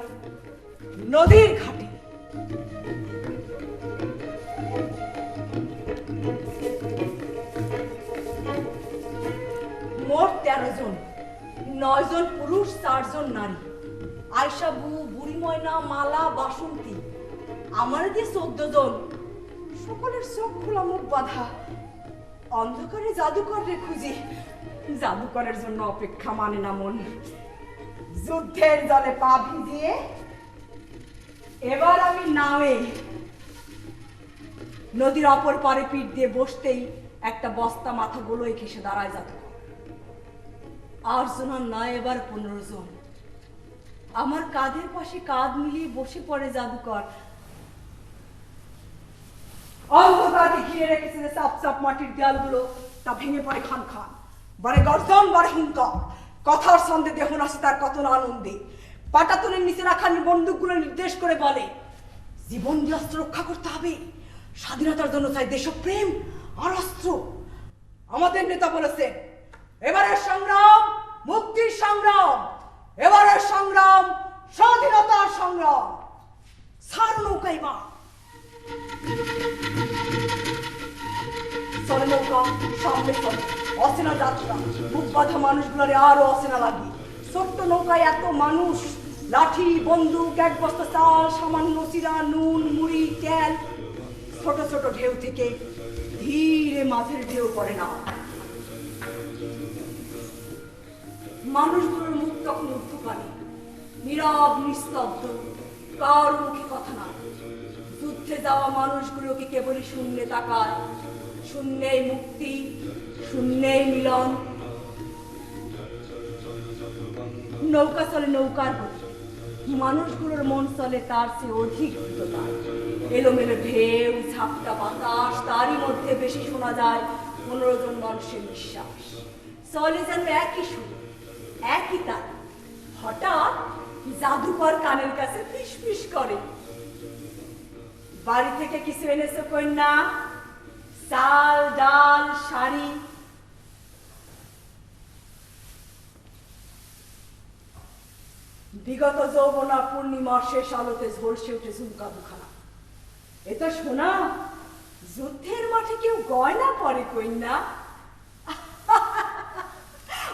নদীর ঘাটে। মোট 13 জন, 9 জন পুরুষ, 4 জন নারী। আয়শা বু, বুড়ি ময়না, মালা, বাসন্তী, আমার দিয়ে 14 জন। সকলের চোখ খোলা, মুখ বাঁধা। অন্ধকারে জাদুকররে খুঁজি, জাদুকরের জন্য অপেক্ষা মানে না মন। যুদ্ধের জলে পা ভিজিয়ে এবার আমি নামে নদীর অপর পারে পিঠ দিয়ে বসতেই একটা বস্তা মাথা গোলোয় ঘেসে দাঁড়ায় জাদুকর। আর জনের নয়, এবার 15 জন। আমার কাঁধের পাশে কাঁধ মিলিয়ে বসে পড়ে জাদুকর। অন্ধকারে ঘিরে রেখেছে যে চাপ চাপ মাটির দেয়ালগুলো, তা ভেঙে পড়ে খান খান। বারে গর্জন, বারে হুঙ্কার। কথার ছন্দে দেহ নাচে তার কত না আনন্দে। পাটাতনের নিচে রাখা বন্দুকগুলো নির্দেশ করে বলে, জীবন দিয়ে অস্ত্র রক্ষা করতে হবে। স্বাধীনতার জন্য চাই দেশপ্রেম আর অস্ত্র। আমাদের নেতা বলেছে, এবারের সংগ্রাম মুক্তির সংগ্রাম, এবারের সংগ্রাম স্বাধীনতার সংগ্রাম। ছাড় নৌকাই বা চলে নৌকা, সামনে চলে। অচেনা যাত্রা, বুক বাঁধা মানুষগুলোরে আরো অচেনা লাগে। ছোট্ট নৌকায় এত মানুষ, লাঠি, বন্দুক, 1 বস্তা চাল, সামান্য চিরা, নুন, মুড়ি, তেল। ছোট ছোট ঢেউ থেকে ধীরে মাঝের ঢেউ পড়ে না। মানুষগুলোর মুখ তখন উদ্ধকারী, নীরব, নিস্তব্ধ, কার মুখে কথা না। যুদ্ধে যাওয়া মানুষগুলোকে কেবলই শূন্যে তাকায়। শূন্যেই মুক্তি, শূন্যেই মিলন। নৌকা চলে নৌকার গতি, মানুষগুলোর মন চলে তার চেয়ে অধিক দ্রুততায়। এলোমেলো ঢেউ, ঝাপটা বাতাস, তারই মধ্যে বেশি শোনা যায় 15 জন মানুষের নিঃশ্বাস। চলে যেন একই সুর, একই তাল। হঠাৎ জাদুকর কানের কাছে ফিসফিস করে, বাড়ি থেকে কিছু এনেছো কন্যা? চাল, ডাল, শাড়ি। বিগত যৌবনা পূর্ণিমার শেষ আলোতে ঝলসে উঠে ঝুমকা দুখানা। এ তো শোনা, যুদ্ধের মাঠে কেউ গয়না পরে কন্যা।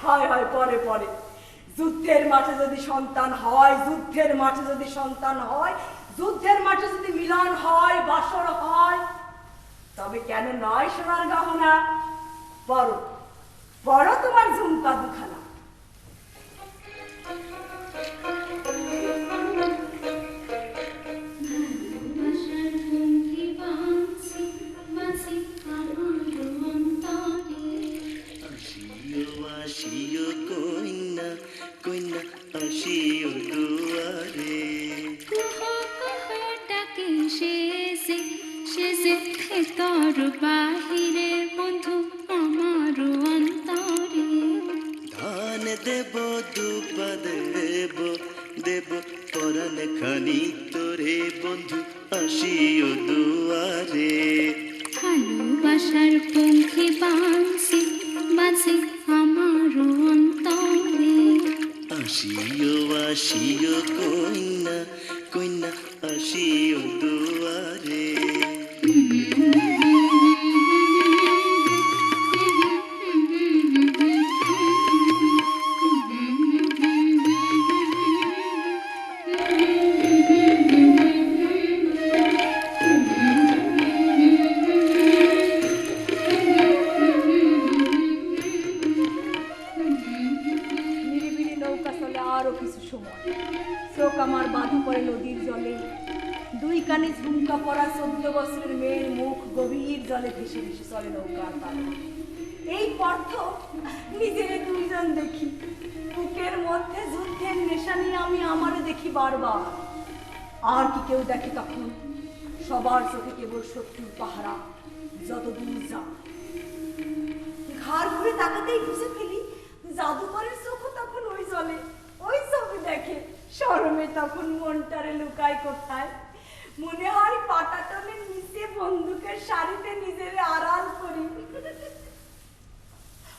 হয় হয়, পরে পরে। যুদ্ধের মাঠে যদি সন্তান হয়, যুদ্ধের মাঠে যদি সন্তান হয়, যুদ্ধের মাঠে যদি মিলন হয়, বাসর হয়, তবে কেন নয় সোনার গহনা? পরো পরো তোমার ঝুমকা দুখানা। কইনা কইনা আসিও দুয়ারে ডাকে সে তোর বাহিরে বন্ধু আমার অন্তরে। ধান দেব দুপা দেব দেব পরাণ খানি তোরে বন্ধু আসিও দুয়ারে। ভালোবাসার পঙ্খে বাঁশি বাজে আমার অন্তরে। আসিও আসিও কইনা কইনা আসিও দুয়ারে। নিরিবিলি নৌকা চলে আরো কিছু সময়। চোখ আমার বাঁধা পড়ে নদীর জলে। দুই কানে ঝুমকা পরা 14 বছরের মেয়ের মুখ গভীর জলে ভেসে ভেসে চলে নৌকার পাড়ে। এই পর্থ নিজের দুইজন দেখি। বুকের মধ্যে যুদ্ধের নেশা নিয়ে আমি আমারে দেখি বারবার। আর কি কেউ দেখে তখন? সবার চোখে কেবল শত্রুর পাহারা, যত দূর যা। ঘাড় ঘুরে তাকাতেই বুঝে ফেলি জাদুকরের চোখও তখন ওই জলে, ওই ছবি দেখে। শরমে তখন মনটারে লুকায় কোথায়। মনে হয় পাটাতনের নিচে বন্দুকের শাড়িতে নিজের আড়াল করি।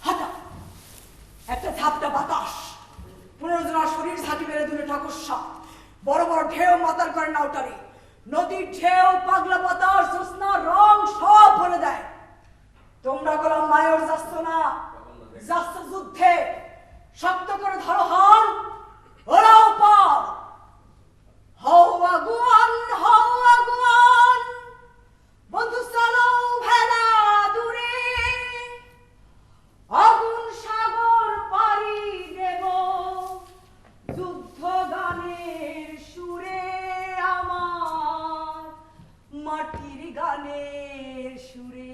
হঠাৎ একটা ঝাপটা বাতাস, 15 জনের শরীর ঝাঁকি মেরে দূরে ঠাকুরসা। বড় বড় ঢেউ মাতাল করে নাওটারে। নদীর ঢেউ, পাগলা বাতাস, জ্যোৎস্না, রং সব বলে দেয়। তোমরা গোলাম মায়ের যাচ্ছ না, যাচ্ছ যুদ্ধে। শক্ত করে ধরো হাল, ওরাও পার। হও আগুয়ান, হও আগুয়ান, বন্ধু চলো ভেলা দূরে। আগুন সাগর পাড়ি দেব যুদ্ধ গানের সুরে, আমার মাটির গানের সুরে।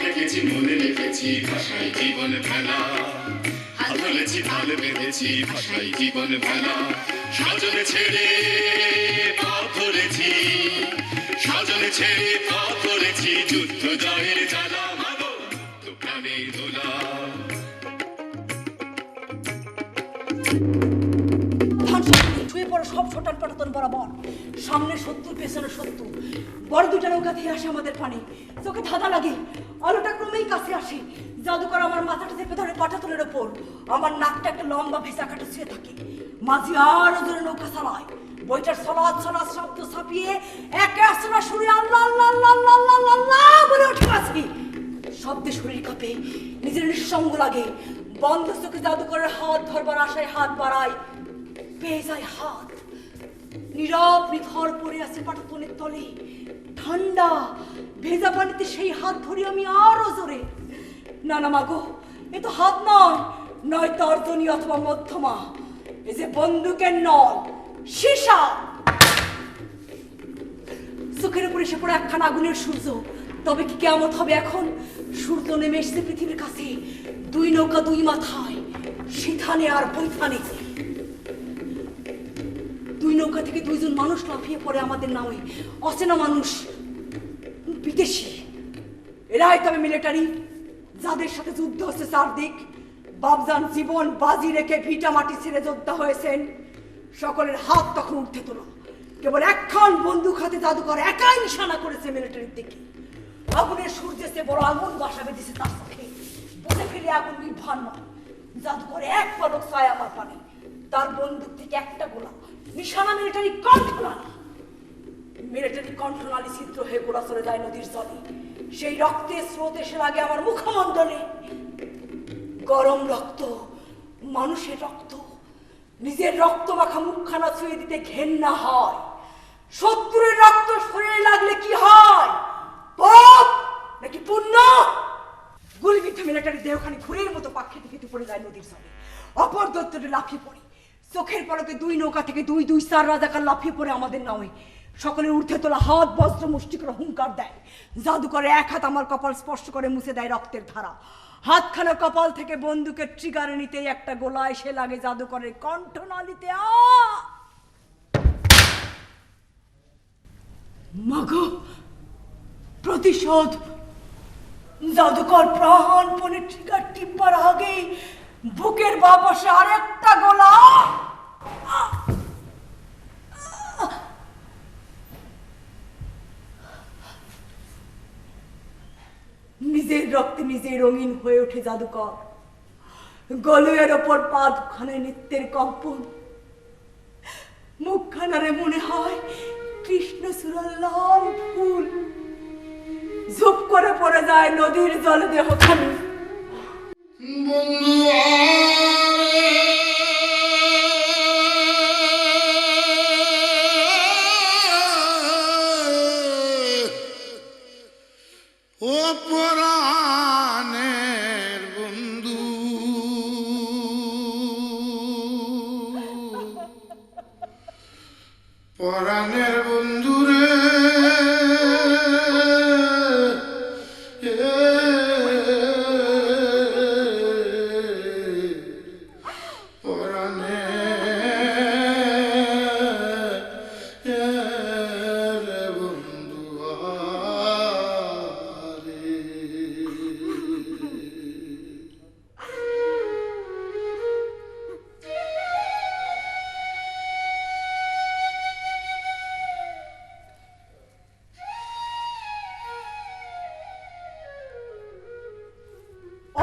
রেখেছি মনে রেখেছি ভাষায় জীবন ফেলা, হাত ধরেছি ভাল বেঁধেছি ভাষায় জীবন ফেলা। স্বজনে ছেড়ে পথ ধরেছি, স্বজনে ছেড়ে পথ ধরেছি, যুদ্ধ জয়ের জ্বালা মাগো তো প্রাণে দোলা। ছুঁয়ে পড়ে সব ছোটান পাটাতন বরাবর। সামনে শত্রু, পেছনে শত্রু। বড় দুটা নৌকা দিয়ে আসে আমাদের পানে। চোখে ধাঁধা লাগে, আলোটা ক্রমেই কাছে আসে। জাদুকর আমার মাথাটা চেপে ধরে পাটাতনের ওপর। আমার নাকটা একটা লম্বা ভেজা কাটা ছুঁয়ে থাকে। মাঝি আরো জোরে নৌকা চালায়। বইটার সলাৎ সলাৎ শব্দ ছাপিয়ে একে আসনা সুরে আল্লাহ আল্লাহ আল্লাহ আল্লাহ আল্লাহ আল্লাহ বলে উঠে আসি। শব্দে শরীর কাঁপে, নিজের নিঃসঙ্গ লাগে। বন্ধ চোখে জাদুকরের হাত ধরবার আশায় হাত বাড়ায়, পেয়ে যায় হাত। নীরব নিথর পড়ে আছে পাটাতনের তলে। ঠান্ডা ভেজা পানিতে সেই হাত ধরি আমি আরো জোরে। না না মাগো, এ তো হাত নয়, নয় তর্জনী অথবা মধ্যমা, এ যে বন্দুকের নল, সীসা। চোখের উপর এসে পড়ে একখানা আগুনের সূর্য। তবে কি কেমন হবে এখন? সূর্য নেমে এসেছে পৃথিবীর কাছে। দুই নৌকা দুই মাথায়, সিথানে আর বৈথানে। দুই নৌকা থেকে দুইজন মানুষ লাফিয়ে পড়ে আমাদের নামে। অচেনা মানুষ, বিদেশি। এরাই তবে মিলিটারি, যাদের সাথে যুদ্ধ হচ্ছে চারদিক। বাবজান জীবন বাজি রেখে ভিটা মাটি ছেড়ে যোদ্ধা হয়েছেন। সকলের হাত তখন উঠে তোলা। কেবল একখান বন্দুক হাতে জাদুকর একাই নিশানা করেছে মিলিটারির দিকে। আগুনের সূর্যে সে বড় আগুন বাসা বেঁধেছে তার চোখে। বুঝে ফেলে আগুন নির্ভান নয়। জাদুকর এক পলক চায় আমার পানে। তার বন্দুক থেকে একটা গোলা, নিশানা মিলিটারি কণ্ঠনালী। মিলিটারি কণ্ঠনালী ছিদ্র হয়ে গোলা চলে যায় নদীর জলে। সেই রক্তের স্রোত এসে লাগে আমার মুখমণ্ডলে। গরম রক্ত, মানুষের রক্ত। নিজের রক্ত মাখা মুখখানা ছুঁয়ে দিতে ঘেন্না হয়। শত্রুর রক্ত শরীরে লাগলে কি হয়? পাপ নাকি পুণ্য? গুলিবিদ্ধ মিলিটারি দেহখানি ঘুরের মতো পাক খেতে খেতে পড়ে যায় নদীর জলে। অপর দত্তটা লাফিয়ে পড়ে। চোখের পলকে দুই নৌকা থেকে দুই চার রাজাকার লাফিয়ে পড়ে আমাদের নামে। সকলের ঊর্ধ্বে তোলা হাত বজ্র মুষ্টি করে হুঙ্কার দেয়। জাদুকরে এক হাত আমার কপাল স্পর্শ করে মুছে দেয় রক্তের ধারা। হাতখানা কপাল থেকে বন্দুকের ট্রিগার নিতেই একটা গোলা এসে লাগে জাদুকরের কণ্ঠনালীতে। মাগো, প্রতিশোধ! জাদুকর প্রাণপণে ট্রিগার টিপবার আগেই বুকের বাঁ পাশে আরেকটা গোলা। নিজের রক্তে নিজে রঙিন হয়ে ওঠে জাদুকর। গলুয়ের ওপর পা দুখানে নৃত্যের কম্পন। মুখখানারে মনে হয় কৃষ্ণচূড়ার লাল ফুল। ঝুপ করে পড়ে যায় নদীর জলে দেহখানি। পরাণের বন্ধু, পরাণের বন্ধু রে,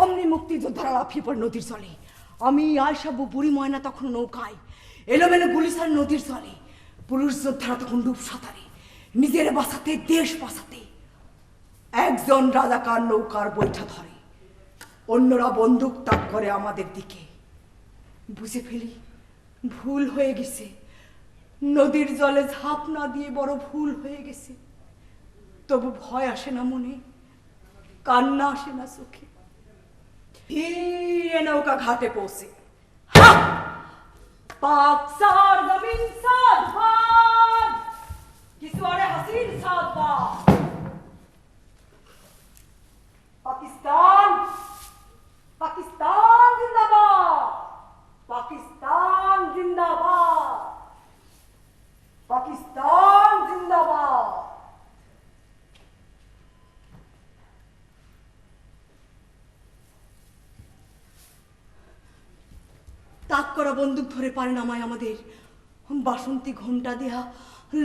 অমনি মুক্তিযোদ্ধারা লাফিয়ে পড়ে নদীর জলে। আমি আয়সাবু বুড়ি ময়না তখন নৌকায়। এলোমেলো গুলিসার নদীর জলে। পুরুষ যোদ্ধারা তখন ডুব সাঁতারে, নিজের বাঁচাতে, দেশ বাঁচাতে। একজন রাজাকার নৌকার বৈঠা ধরে, অন্যরা বন্দুক তাক করে আমাদের দিকে। বুঝে ফেলি ভুল হয়ে গেছে। নদীর জলে ঝাঁপ না দিয়ে বড় ভুল হয়ে গেছে। তবু ভয় আসে না মনে, কান্না আসে না চোখে। ধীরে নৌকা ঘাটে পৌঁছে। পাক সার জমিন সাদ বাদ, কিছু আরে হাসিন সাদ বাদ। পাকিস্তান, পাকিস্তান জিন্দাবাদ, পাকিস্তান জিন্দাবাদ, পাকিস্তান জিন্দাবাদ। তাক করা বন্দুক ধরে পারে নামায় আমাদের। বাসন্তী ঘোমটা দেয়া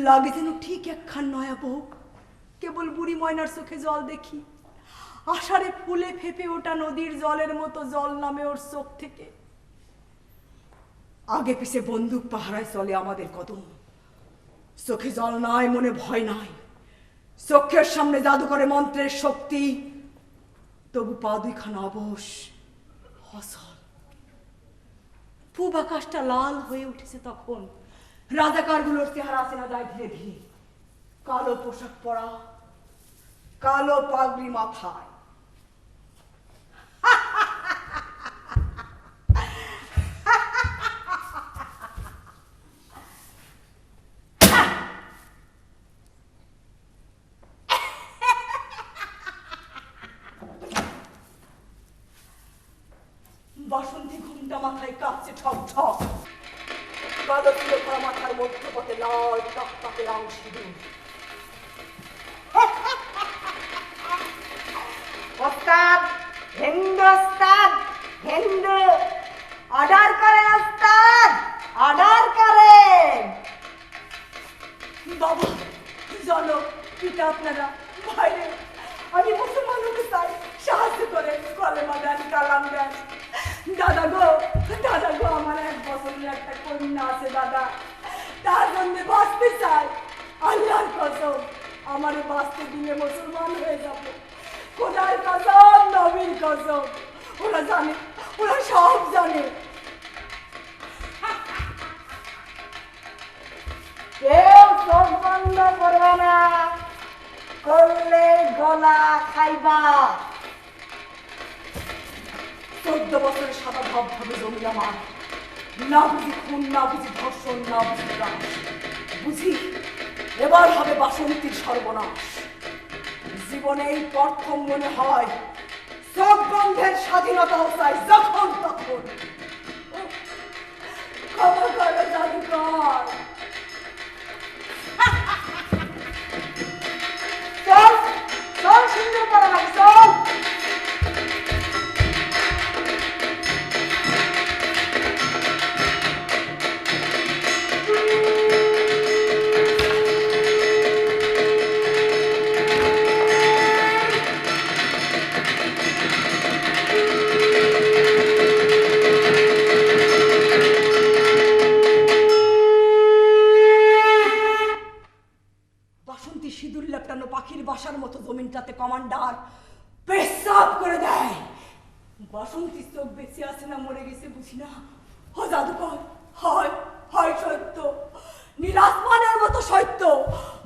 লাগে যেন ঠিক একখান নয়া বউ। কেবল বুড়ি ময়নার চোখে জল দেখি। আষাঢ়ে ফুলে ফেপে ওঠা নদীর জলের মতো জল নামে ওর চোখ থেকে। আগে পিছে বন্দুক পাহারায় চলে আমাদের কদম। চোখে জল নাই, মনে ভয় নাই। চোখের সামনে জাদু করে মন্ত্রের শক্তি। তবু পা দুইখানা অবশ, হসল। পূব আকাশটা লাল হয়ে উঠেছে তখন। রাজাকারগুলোর চেহারা চেনা যায় ধীরে ধীরে। কালো পোশাক পরা, কালো পাগড়ি মাথায়। বাসন্তী ঘুমটা মাথায় কাঁপছে ঠক ঠক। কালো তুলে করা মাথার মধ্যপথে লাল টকটকে রং সিঁদুর। ওস্তাদ, হিন্দু ওস্তাদ, হিন্দু। অর্ডার করেন ওস্তাদ, অর্ডার করেন। বাবা, চলো পিতা আপনারা বাইরে। আমি মুসলমান হতে চাই, সাহায্য করেন। কলেমা দেন, কালাম দেন। দাদা গো, আমার 1 বছরের একটা কন্যা আছে দাদা, তার জন্য বাঁচতে চাই। আল্লাহর কসম, আমারে বাঁচতে দিলে মুসলমান হয়ে যাবো। খোদার কসম, নবীর কসম। ওরা জানে, ওরা সব জানে। কেউ চোখ বন্ধ করবে না, করলে গলা খাইবা। 14 বছরের সাদা ধবধবে জমি আমার, না বুঝি খুন, না বুঝি ধর্ষণ, না বুঝি গ্রাস। বুঝি এবার হবে বাসন্তীর সর্বনাশ। জীবনে এই প্রথম মনে হয় চোখ বন্ধের স্বাধীনতাও চাই যখন তখন। ক্ষমা করো জাদুকর। চল চল, সুন্দর করা লাগে, চল। বাসন্তী সিঁদুর লেপটানো পাখির বাসার মতো জমিনটাতে কমান্ডার পেশাব করে দেয়। বাসন্তী চোখ বেঁচে আছে না মরে গেছে বুঝি না। ও জাদুকর, হয় হয় সত্য, নীল আসমানের মতো সত্য,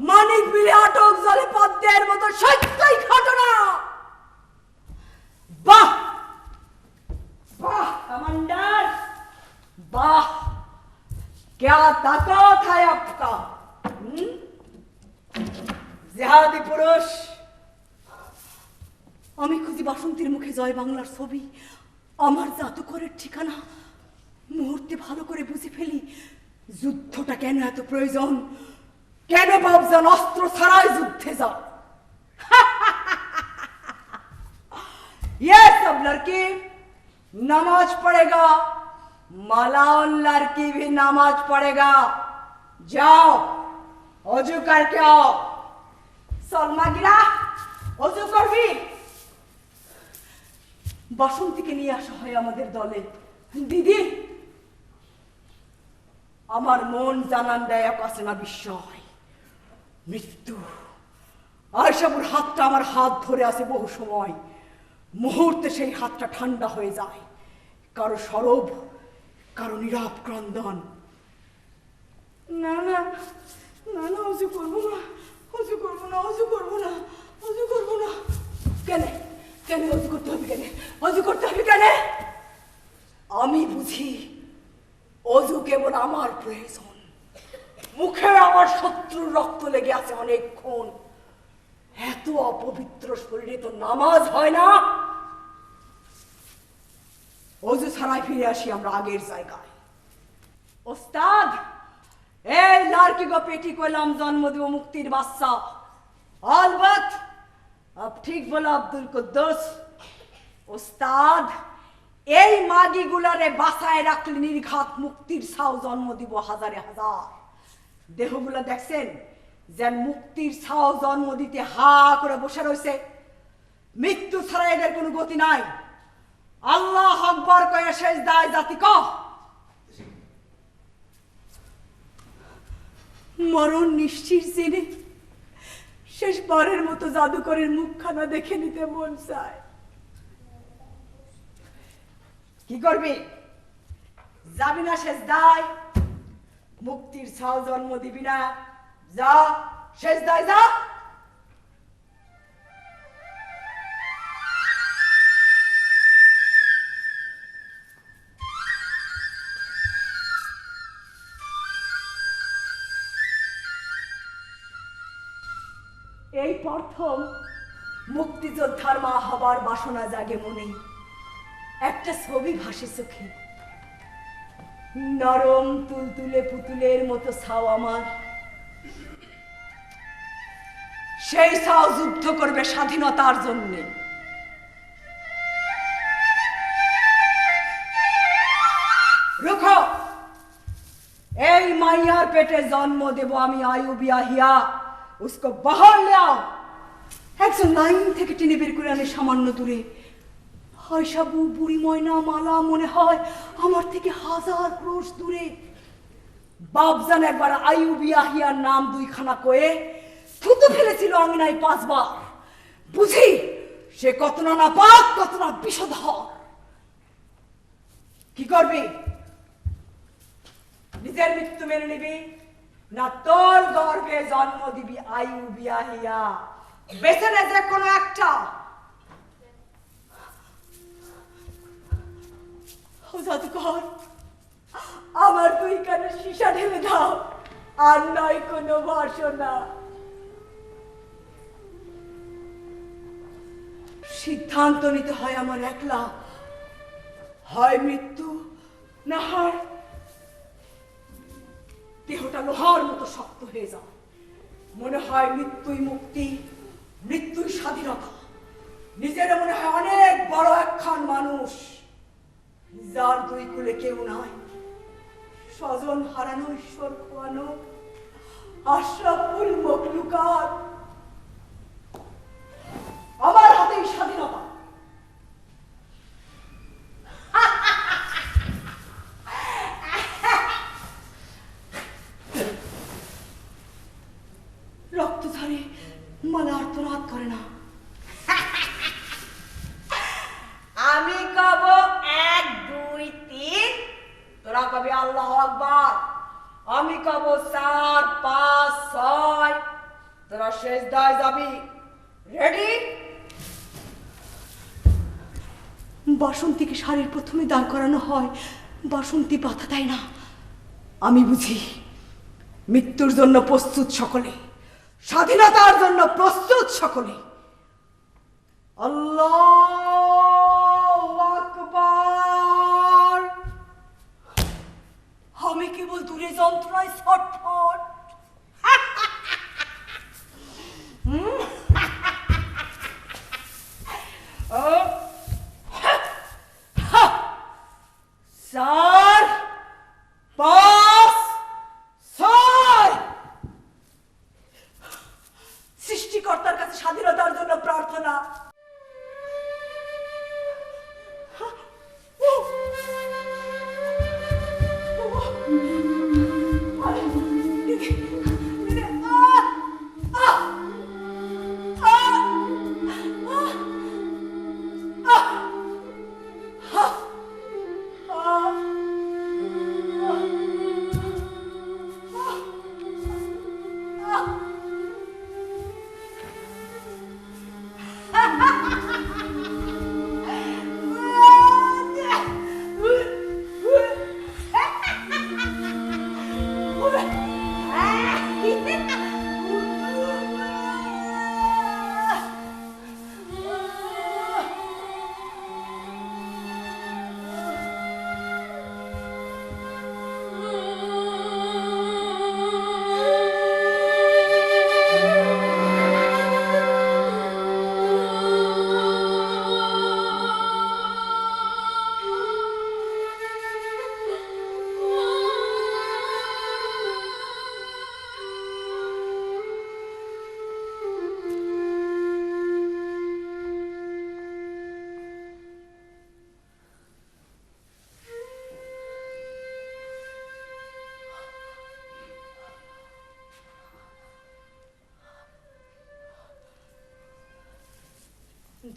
মানিক বিলে আটক জলে পদ্মের মতো সত্যই ঘটনা। বাহ বাহ कमांडर, वाह क्या ताकत है आपका। জেহাদি পুরুষ। আমি খুঁজি বাসন্তীর মুখে জয় বাংলার ছবি, আমার জাদুকরের ঠিকানা। মুহূর্তে ভালো করে বুঝে ফেলি যুদ্ধটা কেন এত প্রয়োজন, কেন বাবজান অস্ত্র ছাড়াই যুদ্ধে যাও। ये सब लड़की नमाज पढ़ेगा, माला और लड़की भी नमाज पढ़ेगा। जाओ অজু करके आओ। সলমা গিরা অজু করবি। বাসন্তীকে নিয়ে আসা হয় আমাদের দলে। দিদি, আমার মন জানান দেয় আকাশে না বিস্ময়, মৃত্যু। আয়শাবুর হাতটা আমার হাত ধরে আছে বহু সময়। মুহূর্তে সেই হাতটা ঠান্ডা হয়ে যায়। কারো সরব, কারো নীরব ক্রন্দন। না না না না, অজু করবো না, অজু করবো না, অজু করবো না, অজু করবো না। কেন কেন অজু করতে হবে, কেন অজু করতে হবে কেন? আমি বুঝি অজু কেবল আমার প্রয়োজন। মুখে আমার শত্রুর রক্ত লেগে আছে অনেকক্ষণ। এত অপবিত্র শরীরে তো নামাজ হয় না। অজু ছাড়াই ফিরে আসি আমরা আগের জায়গায়। ওস্তাদ, এই लड़की को पेटी को लाम जन्म दियो मुक्तिर बादशाह। अलबत अब ठीक बोला अब्दुल कुद्दुस। ওস্তাদ, এই মাগি গুলারে বাসায় রাখলে নির্ঘাত মুক্তির ছাও জন্ম দিব হাজারে হাজার। দেহগুলা দেখছেন যেন মুক্তির ছাও জন্ম দিতে হা করে বসে রয়েছে। মৃত্যু ছাড়া এদের কোনো গতি নাই। আল্লাহ আকবার কয়ে শেষ দায় জাতি ক। মরণ নিশ্চিত জেনে শেষবারের মতো জাদুকরের মুখখানা দেখে নিতে মন চায়। কি করবি? যাবি না শেষ দায়? মুক্তির ছাও জন্ম দিবি না? যা শেষ দায় যা। এই প্রথম মুক্তিযোদ্ধার মা হবার বাসনা জাগে মনে। একটা ছবি ভাসে চোখে, নরম তুলতুলে পুতুলের মতো ছাও আমার। সেই ছাও যুদ্ধ করবে স্বাধীনতার জন্য। রুখো, এই মাইয়ার পেটে জন্ম দেব আমি আয়ুব ইয়াহিয়া। उसको बाहर ले आओ। একজন লাইন থেকে টেনে বের করে আনে সামান্য দূরে। হায়সাবু, বুড়ি ময়না, মালা মনে হয় আমার থেকে হাজার ক্রোশ দূরে। বাপজান একবার আইয়ুব ইয়াহিয়ার নাম দুইখানা কয়ে থুতু ফেলেছিল আঙিনায় 5 বার। বুঝি সে কত না নাপাক, কত না বিষধর। কি করবি? নিজের মৃত্যু মেনে নিবি না তোর গর্ভে জন্ম দিবি আয়ু বিয়াহিয়া। বেছে নে যে কোনো একটা। জাদুকর, আমার দুই কানে সীসা ঢেলে দাও, আর নয় কোনো বাসনা। সিদ্ধান্ত নিতে হয় আমার একলা, হয় মৃত্যু না হয় দেহটা লোহার মতো শক্ত হয়ে যায়। মনে হয় মৃত্যুই মুক্তি, মৃত্যুই স্বাধীনতা। নিজের মনে হয় অনেক বড় একখান মানুষ, যার দুই কুলে কেউ নাই, স্বজন হারানো, ঈশ্বর খোয়ানো, আশরাফুল মখলুকাত। আমার হাতেই স্বাধীনতা। রক্তধারী মালা আর্তনাদ করে না। আমি কব 1 2 3, তোরা কবি আল্লাহু আকবার। আমি কব 4 5 6, তোরা সেজদায় যাবি। রেডি? বাসন্তীকে শাড়ির প্রথমে দাঁড় করানো হয়, বাসন্তী বাধা দেয় না। আমি বুঝি মৃত্যুর জন্য প্রস্তুত সকলে, স্বাধীনতার জন্য প্রস্তুত সকলে। আল্লাহু আকবার। আমি কেবল দূরে যন্ত্রণায় ছটফট। চার পাঁচ ছয়। সৃষ্টিকর্তার কাছে স্বাধীনতার জন্য প্রার্থনা।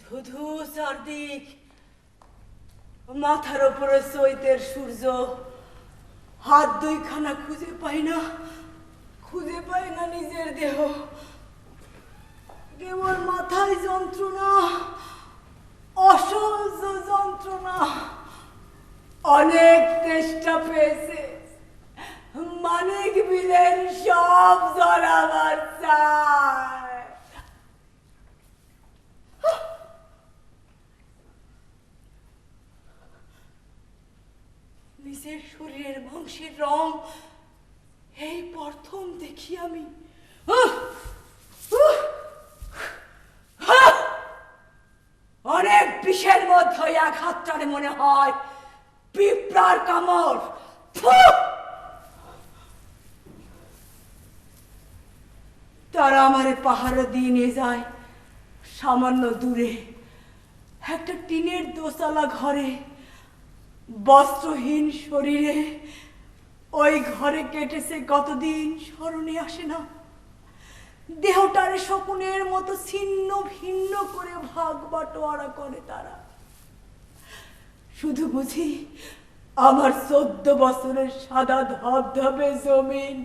ধুধু চারদিক, মাথার উপরে চৈতের সূর্য। হাত দুইখানা খুঁজে পাই না, খুঁজে পাই না নিজের দেহ। কেবল মাথায় যন্ত্রণা, অসহ্য যন্ত্রণা। অনেক চেষ্টা পেয়েছে, মানিক বিলের সব জল আমার চায়। নিজের শরীরের মাংসের রং এই প্রথম দেখি আমি। অনেক বিষের মধ্যে আঘাতটারে মনে হয় পিঁপড়ার কামড়। তারা আমারে পাহাড় দিয়ে নিয়ে যায় সামান্য দূরে একটা টিনের দোতলা ঘরে। বস্ত্রহীন শরীরে ওই ঘরে কেটেছে কতদিন স্মরণে আসে না। দেহটারে শকুনের মতো ছিন্ন ভিন্ন করে ভাগ বাটোয়ারা করে তারা। শুধু বুঝি আমার 14 বছরের সাদা ধবধবে জমিন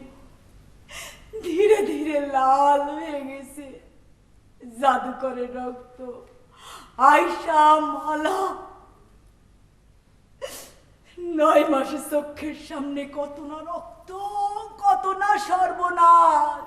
লাল হয়ে গেছে জাদুকরের রক্ত। আয়শা মালা 9 মাসে চোখের সামনে কত না রক্ত, কত না সর্বনাশ।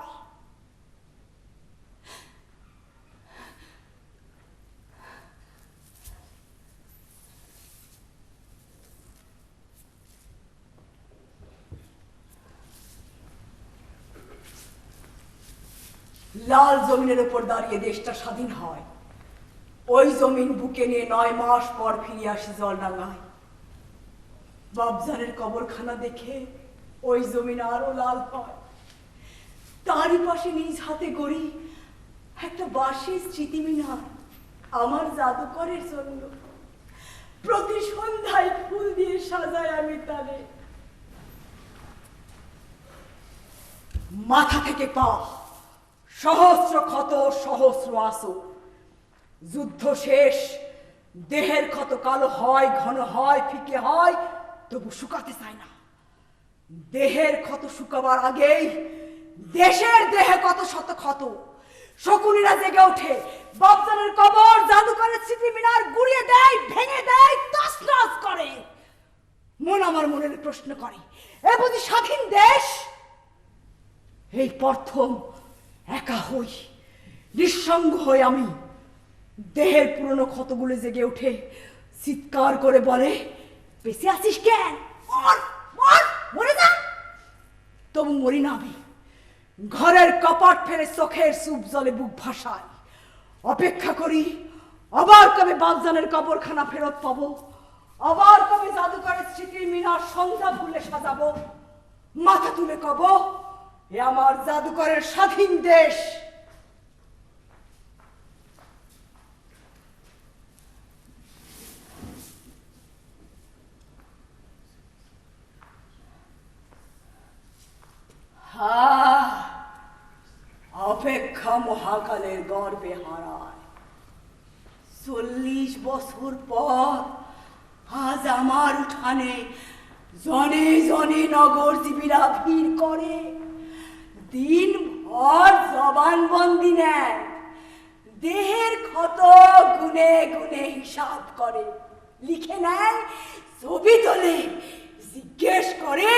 লাল জমিনের উপর দাঁড়িয়ে দেশটা স্বাধীন হয়। ওই জমিন বুকে নিয়ে 9 মাস পর ফিরে আসি জলডাঙ্গায়। বাবজানের কবরখানা দেখে ওই জমিন আরো লাল হয়। তারই পাশে নিজ হাতে গড়ি একটা বাঁশের স্মৃতি মিনার আমার জাদুকরের জন্য। প্রতি সন্ধ্যায় ফুল দিয়ে সাজাই আমি তারে। মাথা থেকে পা সহস্র ক্ষত, সহস্র আসো। যুদ্ধ শেষ, দেহের ক্ষত কালো হয়, ঘন হয়, ফিকে হয়, তবু শুকাতে চায় না। দেহের ক্ষত শুকাবার আগেই দেশের দেহে কত শত ক্ষত। শকুনিরা জেগে ওঠে, বাবজানের কবর, জাদুকরের স্মৃতি মিনার গুড়িয়ে দেয়, ভেঙে দেয়, তছনছ করে। মন আমার মনের প্রশ্ন করে, এ বুঝি স্বাধীন দেশ? এই প্রথম একা হই, নিঃসঙ্গ হই আমি। দেহের পুরনো ক্ষতগুলো জেগে ওঠে, চিৎকার করে বলে, বেঁচে আছিস কেন? মর মর, মরে যা। তবু মরি না আমি। ঘরের কপাট ফেলে চোখের সুপ জলে বুক ভাসায়। অপেক্ষা করি আবার কবে বাবজানের কবরখানা ফেরত পাবো, আবার কবে জাদুকরের স্মৃতির মিনার সন্ধ্যা ফুলে সাজাবো। মাথা তুলে কব, এ আমার জাদুকরের স্বাধীন দেশ। অপেক্ষা মহাকালের গর্বে হারায়। 40 বছর পর আজ আমার উঠানে জনে জনে নগরজীবীরা ভিড় করে। দিন ভর জবানবন্দি নেয়, দেহের ক্ষত গুনে গুনে হিসাব করে, লিখে নেয়, ছবি তোলে, জিজ্ঞেস করে,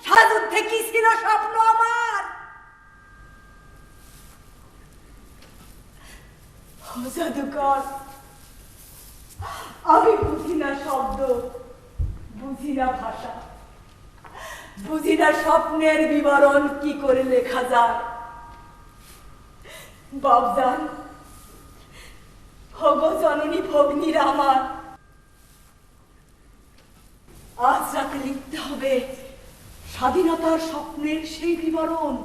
সারাযুদ্ধে কি ছিল স্বপ্ন আমার? জাদুকর, আমি বুঝি না শব্দ, বুঝি না ভাষা, বুঝি না স্বপ্নের বিবরণ কি করে লেখা যায়। বাবজান, হগো জননী ভগ্নীরা আমার, আজ রাতে লিখতে হবে স্বাধীনতার স্বপ্নের সেই বিবরণ।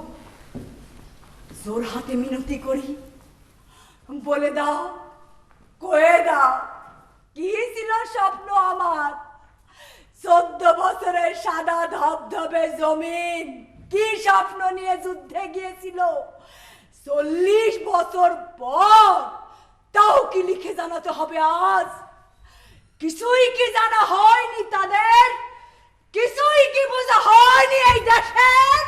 জোর হাতে মিনতি করি, বলে দাও, কয়ে দাও, কি ছিল স্বপ্ন আমার? 14 বছরের সাদা ধবধবে জমিন কি স্বপ্ন নিয়ে যুদ্ধে গিয়েছিল? 40 বছর পর তাও কি লিখে জানাতে হবে আজ? কিছুই কি জানা হয়নি তাদের? কিছুই কি বোঝা হয়নি এই দেশের?